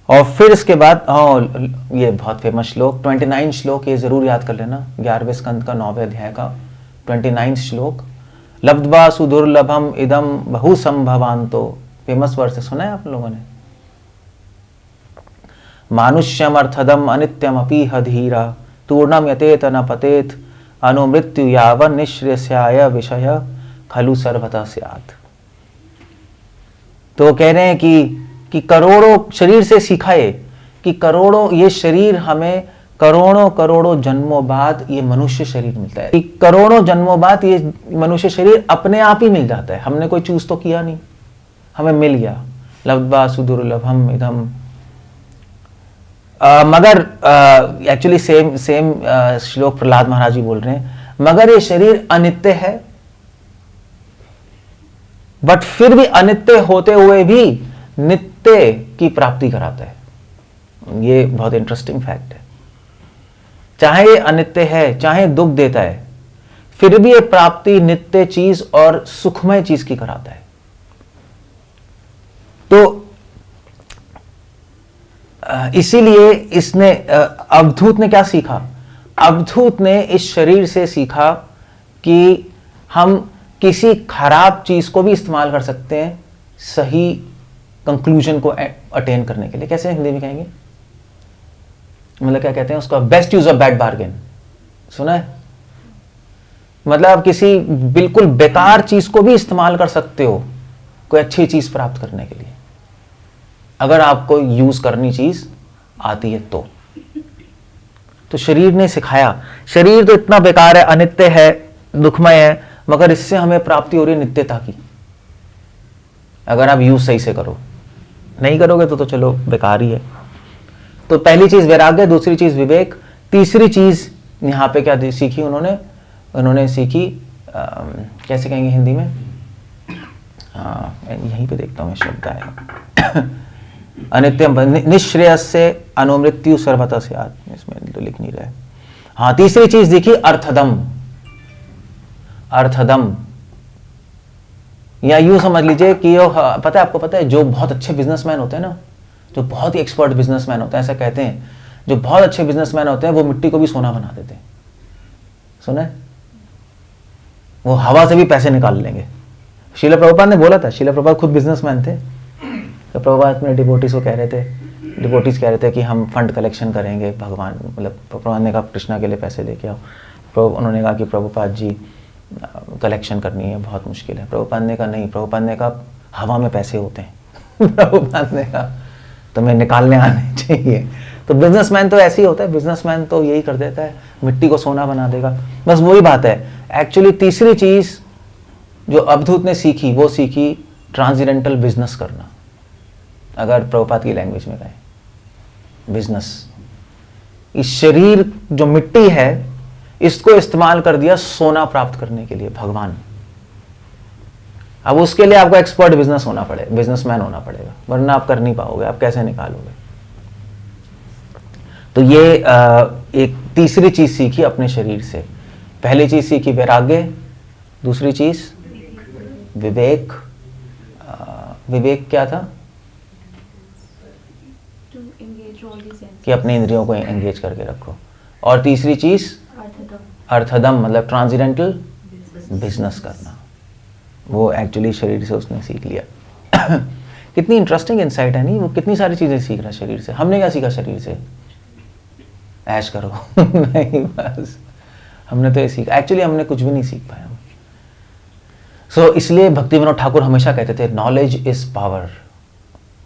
और फिर इसके बाद ये बहुत फेमस श्लोक 29 श्लोक, ये जरूर याद कर लेना, 11वें स्कंद का 9वें अध्याय का 29 श्लोक। लब्ध्वा सुदुर्लभम इदम बहु संभवान्तो, फेमस वर्ष सुना है आप लोगों ने? मानुष्यम अर्थदम अनित्यम अपीह धीरा तूर्णम यतेत न पतेत अनुमृत्यु यावन निश्रेष्याय विषय खलु सर्वतः स्यात्। तो कह रहे हैं कि करोड़ों शरीर से सीखा है कि करोड़ों, ये शरीर हमें करोड़ों जन्मों बाद ये मनुष्य शरीर मिलता है, कि करोड़ों जन्मों बाद ये मनुष्य शरीर अपने आप ही मिल जाता है। हमने कोई चूज तो किया नहीं, हमें मिल गया। लब्ध्वा सुदुर्लभम इदम। मगर एक्चुअली सेम श्लोक प्रहलाद महाराज जी बोल रहे हैं, मगर ये शरीर अनित्य है, बट फिर भी अनित्य होते हुए भी नित्य की प्राप्ति कराता है। ये बहुत इंटरेस्टिंग फैक्ट है। चाहे ये अनित्य है, चाहे दुख देता है, फिर भी ये प्राप्ति नित्य चीज और सुखमय चीज की कराता है। तो इसीलिए इसने अवधूत ने क्या सीखा? अवधूत ने इस शरीर से सीखा कि हम किसी खराब चीज को भी इस्तेमाल कर सकते हैं सही कंक्लूजन को अटेन करने के लिए। कैसे हिंदी में कहेंगे? मतलब क्या कहते हैं उसका? Best use of bad bargain. सुना है? मतलब आप किसी बिल्कुल बेकार चीज को भी इस्तेमाल कर सकते हो कोई अच्छी चीज प्राप्त करने के लिए, अगर आपको यूज करनी चीज आती है तो शरीर ने सिखाया, शरीर तो इतना बेकार है, अनित्य है, दुखमय है, मगर इससे हमें प्राप्ति हो रही है नित्यता की, अगर आप यूज सही से करो। नहीं करोगे तो चलो बेकार ही है। तो पहली चीज वैराग्य, दूसरी चीज विवेक, तीसरी चीज यहां पे क्या सीखी उन्होंने सीखी कैसे कहेंगे हिंदी में? यहीं पे देखता हूं मैं शब्द आया अनित्यम निश्रेयस्य अनुमृत्यु सर्वतः स्यात्, इसमें तो लिख नहीं रहा है। हाँ, तीसरी चीज देखी अर्थदम। अर्थदम या यूं समझ लीजिए कि पता है, आपको पता है जो बहुत अच्छे बिजनेसमैन होते हैं ना, जो बहुत ही एक्सपर्ट बिजनेसमैन होते हैं, ऐसा कहते हैं जो बहुत अच्छे बिजनेसमैन होते हैं वो मिट्टी को भी सोना बना देते हैं। सुना है? वो हवा से भी पैसे निकाल लेंगे। शीला प्रभुपाद ने बोला था, शीला प्रभुपाद खुद बिजनेसमैन थे, तो प्रभुपाद अपने डिवोटीज को कह रहे थे, डिवोटीज कह रहे थे कि हम फंड कलेक्शन करेंगे, भगवान मतलब प्रभुपाद ने कहा कृष्णा के लिए पैसे लेके आओ। उन्होंने कहा कि प्रभुपाद जी कलेक्शन करनी है, बहुत मुश्किल है। प्रभुपाद ने कहा नहीं, प्रभुपाद ने कहा हवा में पैसे होते हैं प्रभुपाद ने कहा तुम्हें निकालने आने चाहिए। तो बिजनेसमैन तो ऐसे ही होता है, बिजनेसमैन तो यही कर देता है, मिट्टी को सोना बना देगा। बस वही बात है। एक्चुअली तीसरी चीज जो अवधूत ने सीखी, वो सीखी ट्रांसेंडेंटल बिजनेस करना। अगर प्रभुपाद की लैंग्वेज में कहें, बिजनेस। इस शरीर जो मिट्टी है इसको इस्तेमाल कर दिया सोना प्राप्त करने के लिए, भगवान। अब उसके लिए आपको एक्सपर्ट बिजनेसमैन होना पड़ेगा, वरना आप कर नहीं पाओगे, आप कैसे निकालोगे? तो ये एक तीसरी चीज सीखी अपने शरीर से। पहली चीज सीखी वैराग्य, दूसरी चीज विवेक। विवेक क्या था? कि अपने इंद्रियों को एंगेज करके रखो। और तीसरी चीज अर्थदम, मतलब ट्रांसेंडेंटल बिजनेस करना। वो एक्चुअली शरीर से उसने सीख लिया कितनी इंटरेस्टिंग इंसाइट है नहीं? वो कितनी सारी चीजें सीख रहा है शरीर से। हमने क्या सीखा शरीर से? ऐश करो नहीं, बस हमने तो ये सीखा। एक्चुअली हमने कुछ भी नहीं सीख पाया। सो इसलिए भक्ति विनोद ठाकुर हमेशा कहते थे knowledge is power.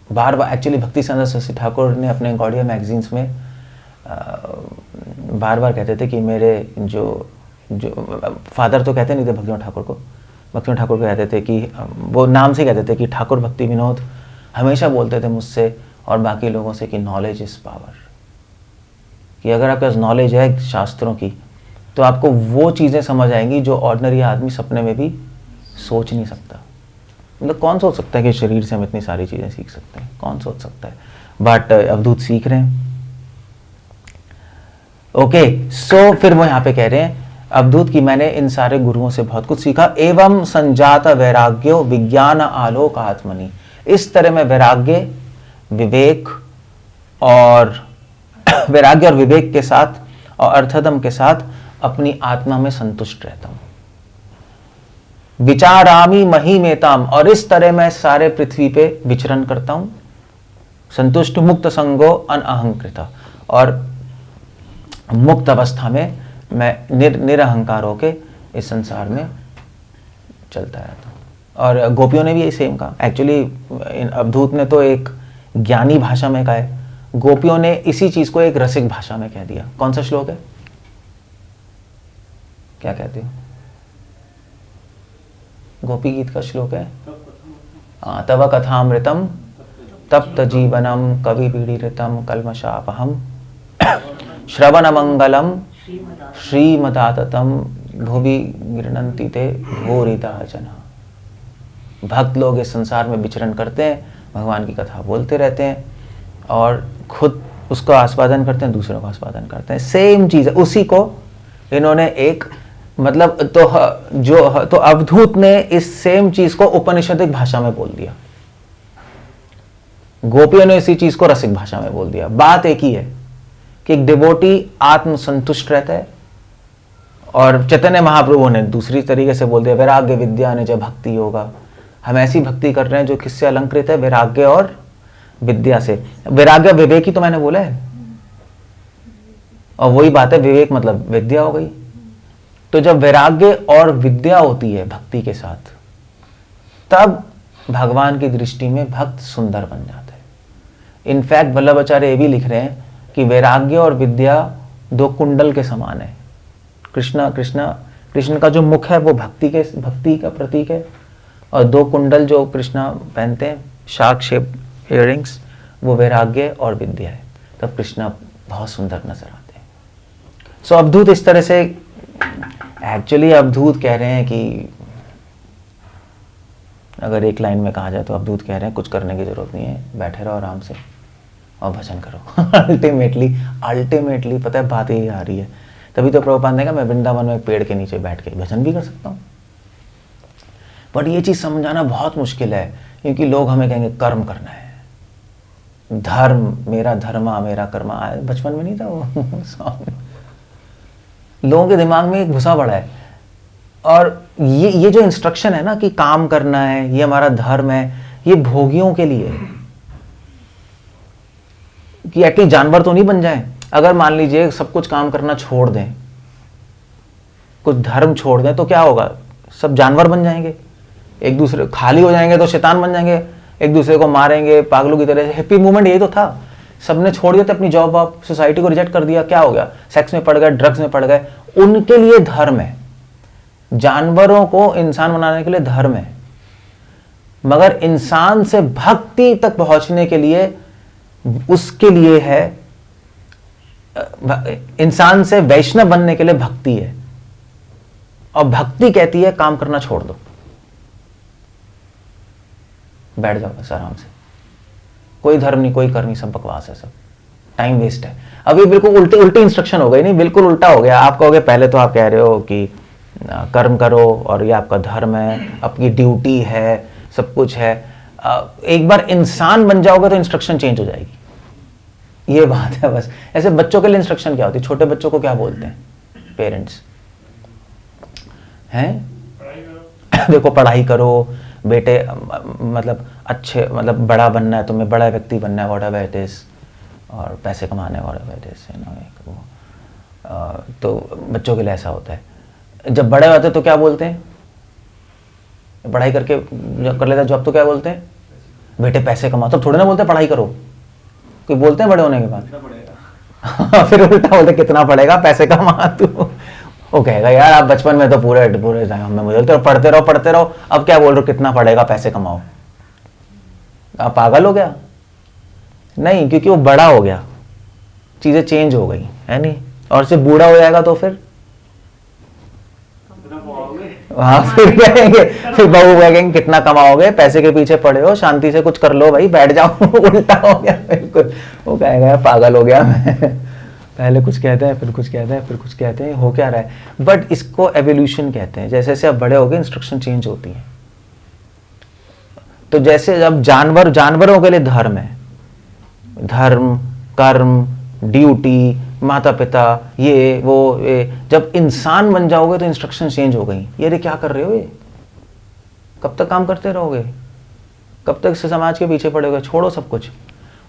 Bar bar actually भक्ति सिद्धांत सरस्वती ठाकुर ने अपने गॉडिया मैगजीन्स में बार बार कहते थे कि मेरे जो फादर तो कहते नहीं थे भक्ति विनोद ठाकुर को, भक्ति विनोद ठाकुर को कहते थे कि वो नाम से कहते थे कि ठाकुर भक्ति विनोद हमेशा बोलते थे मुझसे और बाकी लोगों से कि नॉलेज इज पावर। कि अगर आपके पास नॉलेज है शास्त्रों की तो आपको वो चीज़ें समझ आएंगी जो ऑर्डिनरी आदमी सपने में भी सोच नहीं सकता। मतलब कौन सोच सकता है कि शरीर से हम इतनी सारी चीज़ें सीख सकते हैं? कौन सोच सकता है? बट अवधूत सीख रहे हैं। ओके, सो फिर वो यहाँ पे कह रहे हैं अवधूत की मैंने इन सारे गुरुओं से बहुत कुछ सीखा। एवं संजात वैराग्यो विज्ञान आलोक आत्मनि। इस तरह मैं वैराग्य विवेक और विवेक के साथ और अर्थदम के साथ अपनी आत्मा में संतुष्ट रहता हूं। विचारामी महिमेताम, और इस तरह मैं सारे पृथ्वी पे विचरण करता हूं। संतुष्ट मुक्त संगो अनअहंकृत, और मुक्त अवस्था में मैं निरअहंकार होके इस संसार में चलता रहता हूं। और गोपियों ने भी ये सेम कहा। एक्चुअली अवधूत ने तो एक ज्ञानी भाषा में कहा है, गोपियों ने इसी चीज को एक रसिक भाषा में कह दिया। कौन सा श्लोक है? क्या कहते हो? गोपी गीत का श्लोक है, तव कथामृतम तप्त जीवनम कवि पीड़ितम कल्मषापहम श्रवण मंगलम श्रीमदाततम भुवि गृह्णन्ति ते घोरिता जना। भक्त लोग इस संसार में विचरण करते हैं, भगवान की कथा बोलते रहते हैं और खुद उसको आस्वादन करते हैं, दूसरों को आस्वादन करते हैं। सेम चीज़ है, उसी को इन्होंने एक मतलब तो अवधूत ने इस सेम चीज़ को उपनिषदिक भाषा में बोल दिया, गोपियों ने इसी चीज़ को रसिक भाषा में बोल दिया। बात एक ही है कि एक डिवोटी आत्मसंतुष्ट रहता है, और चैतन्य महाप्रभु ने दूसरी तरीके से बोल दिया वैराग्य विद्या निज भक्ति योगा। हम ऐसी भक्ति कर रहे हैं जो किससे अलंकृत है, वैराग्य और विद्या से। वैराग्य विवेक ही तो मैंने बोला है, और वही बात है, विवेक मतलब विद्या हो गई। तो जब वैराग्य और विद्या होती है भक्ति के साथ, तब भगवान की दृष्टि में भक्त सुंदर बन जाता है। इनफैक्ट वल्लभाचार्य ये भी लिख रहे हैं कि वैराग्य और विद्या दो कुंडल के समान है। कृष्ण का जो मुख है वो भक्ति का प्रतीक है, और दो कुंडल जो कृष्णा पहनते हैं शार्क शेप इयररिंग्स, वो वैराग्य और विद्या है। तब कृष्णा बहुत सुंदर नजर आते हैं। सो अवधूत इस तरह से, एक्चुअली अवधूत कह रहे हैं कि अगर एक लाइन में कहा जाए तो अवधूत कह रहे हैं कुछ करने की जरूरत नहीं है, बैठे रहो आराम से और भजन करो। अल्टीमेटली पता है बात यही आ रही है। तभी तो प्रभुपाद ने कहा मैं वृंदावन में एक पेड़ के नीचे बैठ के भजन भी कर सकता हूँ। बट ये चीज समझाना बहुत मुश्किल है, क्योंकि लोग हमें कहेंगे कर्म करना है, धर्म मेरा धर्मा मेरा कर्मा। बचपन में नहीं था वो सॉन्ग, लोगों के दिमाग में एक घुसा पड़ा है। और ये जो इंस्ट्रक्शन है ना कि काम करना है, ये हमारा धर्म है, ये भोगियों के लिए है, कि एटलीस्ट जानवर तो नहीं बन जाए। अगर मान लीजिए सब कुछ काम करना छोड़ दें, कुछ धर्म छोड़ दें, तो क्या होगा, सब जानवर बन जाएंगे, एक दूसरे खाली हो जाएंगे तो शैतान बन जाएंगे, एक दूसरे को मारेंगे पागलों की तरह। हिप्पी मूवमेंट यही तो था, सबने छोड़ दिया था अपनी जॉब वॉब, सोसाइटी को रिजेक्ट कर दिया, क्या हो गया, सेक्स में पड़ गए, ड्रग्स में पड़ गए। उनके लिए धर्म है, जानवरों को इंसान बनाने के लिए धर्म है, मगर इंसान से भक्ति तक पहुंचने के लिए, उसके लिए है, इंसान से वैष्णव बनने के लिए भक्ति है। और भक्ति कहती है काम करना छोड़ दो, बैठ जाओ बस आराम से, कोई धर्म नहीं, कोई कर्म नहीं, सब बकवास है, सब टाइम वेस्ट है। अभी बिल्कुल उल्टी इंस्ट्रक्शन हो गई, नहीं बिल्कुल उल्टा हो गया। आप कहोगे पहले तो आप कह रहे हो कि कर्म करो और ये आपका धर्म है, आपकी ड्यूटी है, सब कुछ है। एक बार इंसान बन जाओगे तो इंस्ट्रक्शन चेंज हो जाएगी, ये बात है बस। ऐसे बच्चों के लिए इंस्ट्रक्शन क्या होती है, छोटे बच्चों को क्या बोलते हैं पेरेंट्स हैं, देखो पढ़ाई करो बेटे, मतलब अच्छे, मतलब बड़ा बनना है तुम्हें, बड़ा व्यक्ति बनना है, व्हाटएवर इट इज, और पैसे कमाने, व्हाटएवर इट इज, तो बच्चों के लिए ऐसा होता है। जब बड़े होते हैं तो क्या बोलते हैं, पढ़ाई करके जब कर लेता है जॉब तो क्या बोलते हैं, बेटे पैसे कमाओ। तो थोड़े ना बोलते पढ़ाई करो, कोई बोलते हैं बड़े होने के बाद? फिर उल्टा बोलते कितना पड़ेगा, पैसे कमा तू। वो कहेगा यार आप बचपन में तो पूरे टाइम में मुझे बोलते पढ़ते रहो, अब क्या बोल रहे हो कितना पड़ेगा, पैसे कमाओ। आप पागल हो गया? नहीं, क्योंकि वो बड़ा हो गया, चीजें चेंज हो गई है नहीं। और सिर्फ बूढ़ा हो जाएगा तो फिर हाँ, फिर कहेंगे, फिर बहू कहेंगे कितना कमाओगे, पैसे के पीछे पड़े हो, शांति से कुछ कर लो भाई, बैठ जाओ। उल्टा हो गया बिल्कुल। वो कहेगा पागल हो गया मैं, पहले कुछ कहते हैं फिर कुछ कहते हैं फिर कुछ कहते हैं, हो क्या रहा है। बट इसको एवोल्यूशन कहते हैं, जैसे जैसे आप बड़े हो गए इंस्ट्रक्शन चेंज होती है। तो जैसे जब जानवरों के लिए धर्म है, धर्म कर्म ड्यूटी, माता पिता, ये वो ये, जब इंसान बन जाओगे तो इंस्ट्रक्शन चेंज हो गई। ये क्या कर रहे हो, ये कब तक काम करते रहोगे, कब तक समाज के पीछे पड़ोगे, छोड़ो सब कुछ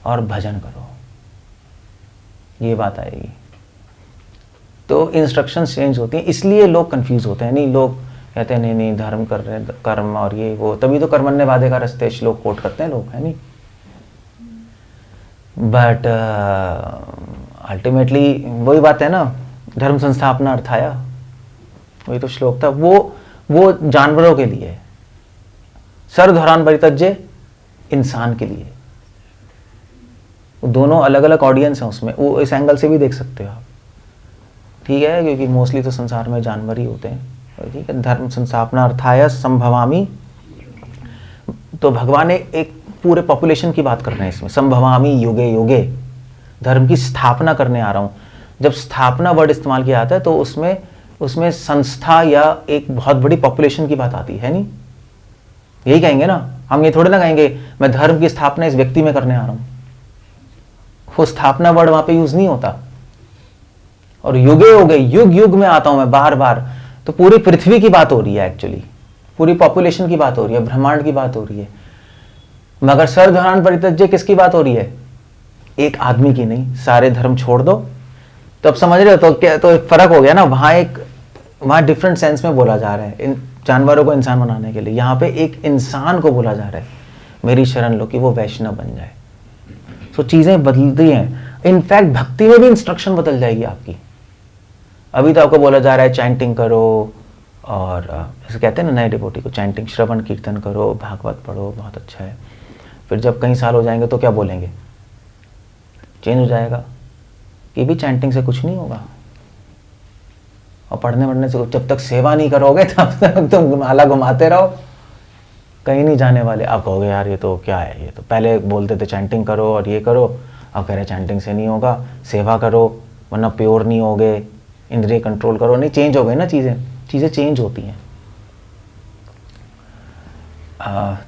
और भजन करो, ये बात आएगी। तो इंस्ट्रक्शंस चेंज होती हैं, इसलिए लोग कंफ्यूज होते हैं। नहीं, लोग कहते हैं नहीं धर्म कर रहे हैं, कर्म और ये वो, तभी तो कर्मण्य वादे का रस्ते श्लोक कोट करते हैं लोग, है नहीं। बट अल्टीमेटली वही बात है ना, धर्म संस्थापना अर्थाया, वही तो श्लोक था। वो जानवरों के लिए, सर्वधर्मान् परित्यज्य इंसान के लिए। दोनों अलग अलग ऑडियंस हैं उसमें, वो इस एंगल से भी देख सकते हो आप, ठीक है, क्योंकि मोस्टली तो संसार में जानवर ही होते हैं, ठीक है। धर्म संस्थापना अर्थाय संभवामी, तो भगवान ने एक पूरे पॉपुलेशन की बात कर रहे हैं इसमें, संभवामी युगे युगे, धर्म की स्थापना करने आ रहा हूँ। जब स्थापना वर्ड इस्तेमाल किया जाता है तो उसमें संस्था या एक बहुत बड़ी पॉपुलेशन की बात आती है, नहीं यही कहेंगे ना हम, ये थोड़े ना कहेंगे मैं धर्म की स्थापना इस व्यक्ति में करने आ रहा हूँ, वो स्थापना वर्ड वहां पे यूज नहीं होता। और युगे हो गए, युग युग में आता हूं मैं बार बार, तो पूरी पृथ्वी की बात हो रही है, एक्चुअली पूरी पॉपुलेशन की बात हो रही है, ब्रह्मांड की बात हो रही है। मगर सर्वधर्मान् परित्यज्य किसकी बात हो रही है? एक आदमी की नहीं, सारे धर्म छोड़ दो। तो अब समझ रहे हो, तो क्या, तो फर्क हो गया ना, वहां डिफरेंट सेंस में बोला जा रहा है, इन जानवरों को इंसान बनाने के लिए, यहाँ पे एक इंसान को बोला जा रहा है मेरी शरण लो कि वो वैष्णव बन जाए। तो चीजें बदलती हैं, इनफैक्ट भक्ति में भी इंस्ट्रक्शन बदल जाएगी आपकी। अभी तो आपको बोला जा रहा है चैंटिंग करो, और जैसे कहते हैं ना नए डिवोटी को, चैंटिंग श्रवण कीर्तन करो, भागवत पढ़ो, बहुत अच्छा है। फिर जब कई साल हो जाएंगे तो क्या बोलेंगे? चेंज हो जाएगा कि भी चैंटिंग से कुछ नहीं होगा, और पढ़ने से, जब तक सेवा नहीं करोगे तब तक तुम माला घुमाते रहो, कहीं नहीं जाने वाले। आप कहोगे यार ये तो क्या है, ये तो पहले बोलते थे चैंटिंग करो और ये करो, अब कह रहे चैंटिंग से नहीं होगा, सेवा करो वरना प्योर नहीं होगे, इंद्रिय कंट्रोल करो। नहीं, चेंज हो गई ना चीज़ें चेंज होती हैं।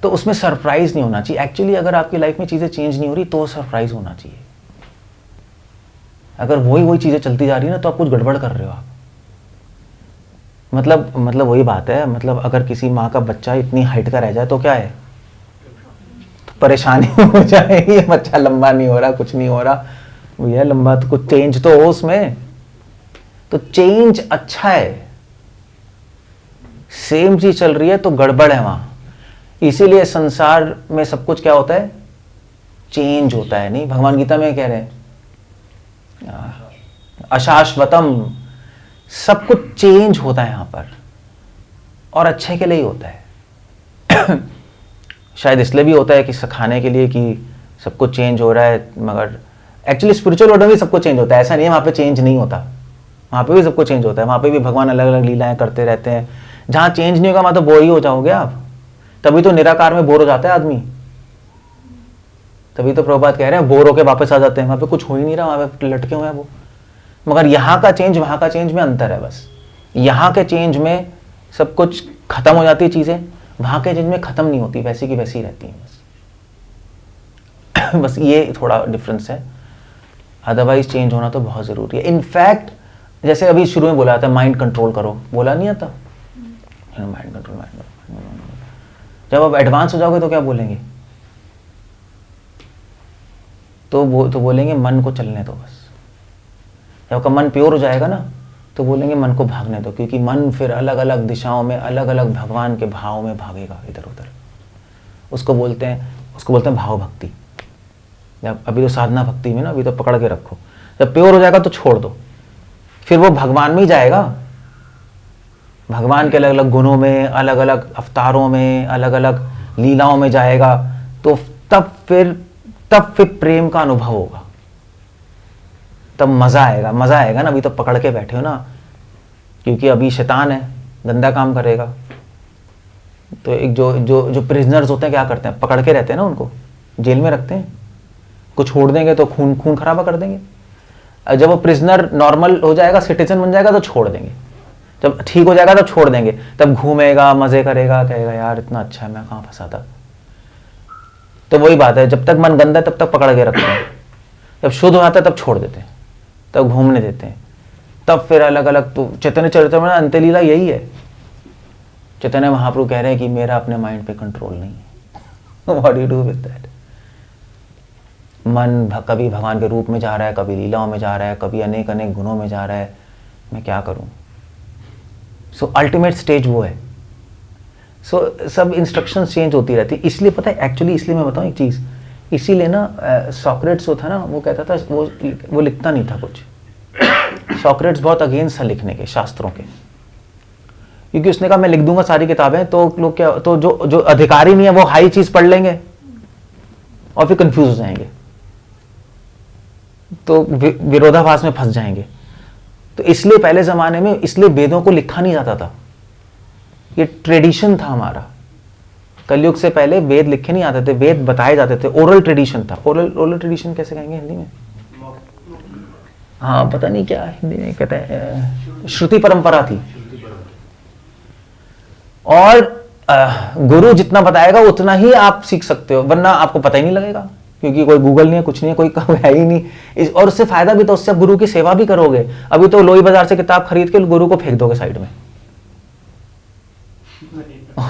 तो उसमें सरप्राइज नहीं होना चाहिए। एक्चुअली अगर आपकी लाइफ में चीज़ें चेंज नहीं हो रही तो सरप्राइज होना चाहिए। अगर वही चीज़ें चलती जा रही है ना, तो आप कुछ गड़बड़ कर रहे हो आप। मतलब वही बात है, मतलब अगर किसी माँ का बच्चा इतनी हाइट का रह जाए तो क्या है, तो परेशानी हो जाएगी, ये बच्चा लंबा नहीं हो रहा, कुछ नहीं हो रहा, भैया लंबा तो कुछ चेंज तो हो उसमें। तो चेंज अच्छा है, सेम चीज चल रही है तो गड़बड़ है वहां। इसीलिए संसार में सब कुछ क्या होता है, चेंज होता है। नहीं, भगवान गीता में कह रहे हैं अशाश्वतम, सब कुछ चेंज होता है यहां पर, और अच्छे के लिए ही होता है। शायद इसलिए भी होता है कि सिखाने के लिए कि सब कुछ चेंज हो रहा है, मगर एक्चुअली स्पिरिचुअल वर्ल्ड में भी सब कुछ चेंज होता है। ऐसा नहीं है वहां पे चेंज नहीं होता, वहां पे भी सब कुछ चेंज होता है। वहां पे भी भगवान अलग अलग लीलाएं करते रहते हैं। जहां चेंज नहीं होगा वहां तो बोर ही हो जाओगे आप। तभी तो निराकार में बोर हो जाता है आदमी, तभी तो प्रभुपाद कह रहे हैं बोर होके वापस आ जाते हैं। वहां पे कुछ हो ही नहीं रहा, वहां पे लटके हुए हैं वो। मगर यहाँ का चेंज वहाँ का चेंज में अंतर है बस। यहाँ के चेंज में सब कुछ खत्म हो जाती है चीज़ें, वहाँ के चेंज में खत्म नहीं होती, वैसी की वैसी रहती हैं बस। बस ये थोड़ा डिफरेंस है, अदरवाइज चेंज होना तो बहुत ज़रूरी है। इनफैक्ट जैसे अभी शुरू में बोला था माइंड कंट्रोल करो, बोला नहीं आता, माइंड कंट्रोल। जब आप एडवांस हो जाओगे तो क्या बोलेंगे, तो बोलेंगे मन को चलने दो बस। जब आपका मन प्योर हो जाएगा ना तो बोलेंगे मन को भागने दो, क्योंकि मन फिर अलग अलग दिशाओं में अलग अलग भगवान के भाव में भागेगा इधर उधर। उसको बोलते हैं भाव भक्ति। जब अभी तो साधना भक्ति में ना, अभी तो पकड़ के रखो, जब प्योर हो जाएगा तो छोड़ दो, फिर वो भगवान में ही जाएगा। भगवान के अलग अलग गुणों में, अलग अलग अवतारों में, अलग अलग लीलाओं में जाएगा, तो तब फिर प्रेम का अनुभव होगा, तब मजा आएगा ना। अभी तो पकड़ के बैठे हो ना, क्योंकि अभी शैतान है, गंदा काम करेगा। तो एक जो प्रिजनर्स होते हैं क्या करते हैं, पकड़ के रहते हैं ना, उनको जेल में रखते हैं। कुछ छोड़ देंगे तो खून खराबा कर देंगे। जब वो प्रिजनर नॉर्मल हो जाएगा, सिटीजन बन जाएगा तो छोड़ देंगे। जब ठीक हो जाएगा तब छोड़ देंगे, तब घूमेगा, मजे करेगा, कहेगा यार इतना अच्छा है, मैं कहाँ फंसा था। तो वही बात है, जब तक मन गंदा है तब तक पकड़ के रखते हैं, जब शुद्ध हो जाता है तब छोड़ देते हैं, तब घूमने देते हैं, तब फिर अलग अलग। तो चैतन्य चरितामृत अंत्यलीला यही है। चैतन्य महाप्रभु कह रहे हैं कि मेरा अपने माइंड पे कंट्रोल नहीं है। What do you do with that? मन कभी भगवान के रूप में जा रहा है, कभी लीलाओं में जा रहा है, कभी अनेक अनेक गुणों में जा रहा है, मैं क्या करूं? सो अल्टीमेट स्टेज वो है। सो सब इंस्ट्रक्शंस चेंज होती रहती है। इसलिए पता है, एक्चुअली इसलिए मैं बताऊं एक चीज़, इसीलिए ना सॉक्रेट्स जो था ना, वो कहता था, वो लिखता नहीं था कुछ। सॉक्रेट्स बहुत अगेंस्ट था लिखने के, शास्त्रों के, क्योंकि उसने कहा मैं लिख दूंगा सारी किताबें तो लोग क्या, तो जो अधिकारी नहीं है वो हाई चीज़ पढ़ लेंगे और फिर कंफ्यूज हो जाएंगे। तो विरोधाभास में फंस जाएंगे। तो इसलिए पहले ज़माने में इसलिए वेदों को लिखा नहीं जाता था, ये ट्रेडिशन था हमारा। कलयुग से पहले वेद लिखे नहीं आते थे, वेद बताए जाते थे, ओरल ट्रेडिशन था। ओरल ट्रेडिशन कैसे कहेंगे हिंदी में? हाँ पता नहीं क्या हिंदी में कहते हैं, श्रुति परंपरा थी। और गुरु जितना बताएगा उतना ही आप सीख सकते हो, वरना आपको पता ही नहीं लगेगा, क्योंकि कोई गूगल नहीं है, कुछ नहीं है, कोई है ही नहीं। और उससे फायदा भी तो, उससे आप गुरु की सेवा भी करोगे। अभी तो लोई बाजार से किताब खरीद के गुरु को फेंक दोगे साइड में,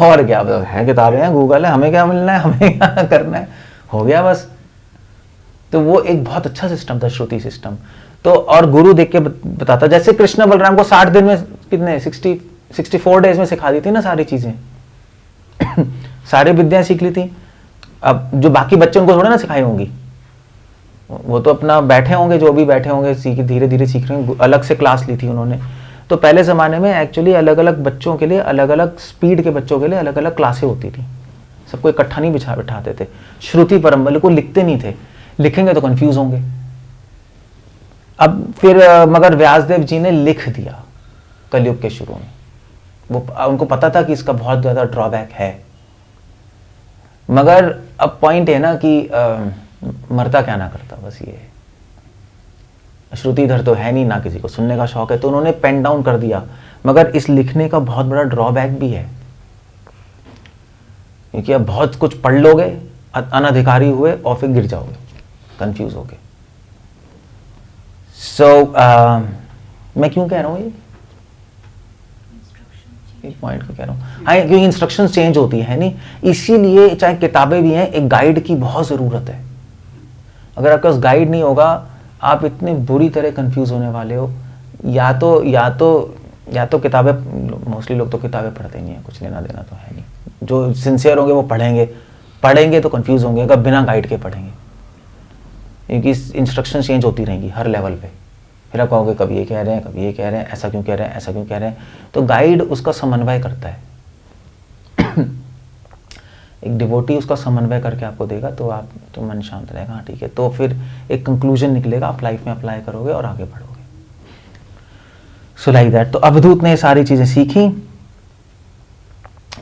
और क्या है, किताबें हैं, गूगल है, हमें क्या मिलना है, हमें क्या करना है, हो गया बस। तो वो एक बहुत अच्छा सिस्टम था, श्रुति सिस्टम। तो और गुरु देख के बताता, जैसे कृष्ण बलराम को 60 दिन में, कितने 64 डेज में सिखा दी थी ना सारी चीजें सारी विद्याएं सीख ली थी। अब जो बाकी बच्चे उनको थोड़ा ना सिखाई होंगी, वो तो अपना बैठे होंगे, जो भी बैठे होंगे सीख, धीरे धीरे सीख रहे हैं, अलग से क्लास ली थी उन्होंने। तो पहले ज़माने में एक्चुअली अलग अलग बच्चों के लिए, अलग अलग स्पीड के बच्चों के लिए अलग अलग क्लासें होती थी, सबको इकट्ठा नहीं बिठाते थे। श्रुति परंपरा को लिखते नहीं थे, लिखेंगे तो कंफ्यूज होंगे। अब फिर मगर व्यासदेव जी ने लिख दिया कलयुग के शुरू में। वो उनको पता था कि इसका बहुत ज़्यादा ड्रॉबैक है, मगर अब पॉइंट है ना कि मरता क्या ना करता, बस ये है। श्रुतिधर तो है नहीं, ना किसी को सुनने का शौक है, तो उन्होंने पेन डाउन कर दिया। मगर इस लिखने का बहुत बड़ा ड्रॉबैक भी है, क्योंकि अब बहुत कुछ पढ़ लोगे, अनधिकारी हुए और फिर गिर जाओगे, कंफ्यूज होगे। मैं क्यों कह रहा हूँ ये पॉइंट को कह रहा हूँ, हाँ, क्योंकि इंस्ट्रक्शंस चेंज होती है नहीं, इसीलिए चाहे किताबें भी हैं, एक गाइड की बहुत ज़रूरत है। अगर आपके पास गाइड नहीं होगा, आप इतने बुरी तरह कंफ्यूज होने वाले हो। या तो किताबें, मोस्टली लोग तो किताबें पढ़ते नहीं है, कुछ लेना देना तो है नहीं। जो सिंसियर होंगे वो पढ़ेंगे तो कंफ्यूज होंगे अगर बिना गाइड के पढ़ेंगे, क्योंकि इंस्ट्रक्शन चेंज होती रहेंगी हर लेवल पे। फिर आप कहोगे कभी ये कह रहे हैं, कभी ये कह रहे हैं, ऐसा क्यों कह रहे हैं, ऐसा क्यों कह रहे हैं। तो गाइड उसका समन्वय करता है एक डिवोटी उसका समन्वय करके आपको देगा, तो आप तो मन शांत रहेगा, हाँ ठीक है। तो फिर एक कंक्लूजन निकलेगा, आप लाइफ में अप्लाई करोगे और आगे बढ़ोगे। So like that. तो अवधूत ने ये सारी चीज़ें सीखी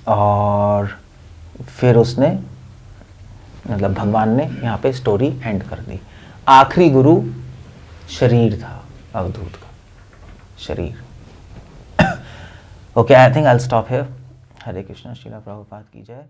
और फिर उसने, मतलब भगवान ने यहाँ पे स्टोरी एंड कर दी। आखिरी गुरु शरीर था, अवधूत का शरीर। Okay, I think I will stop here. Hare Krishna. Srila Prabhupada की जय।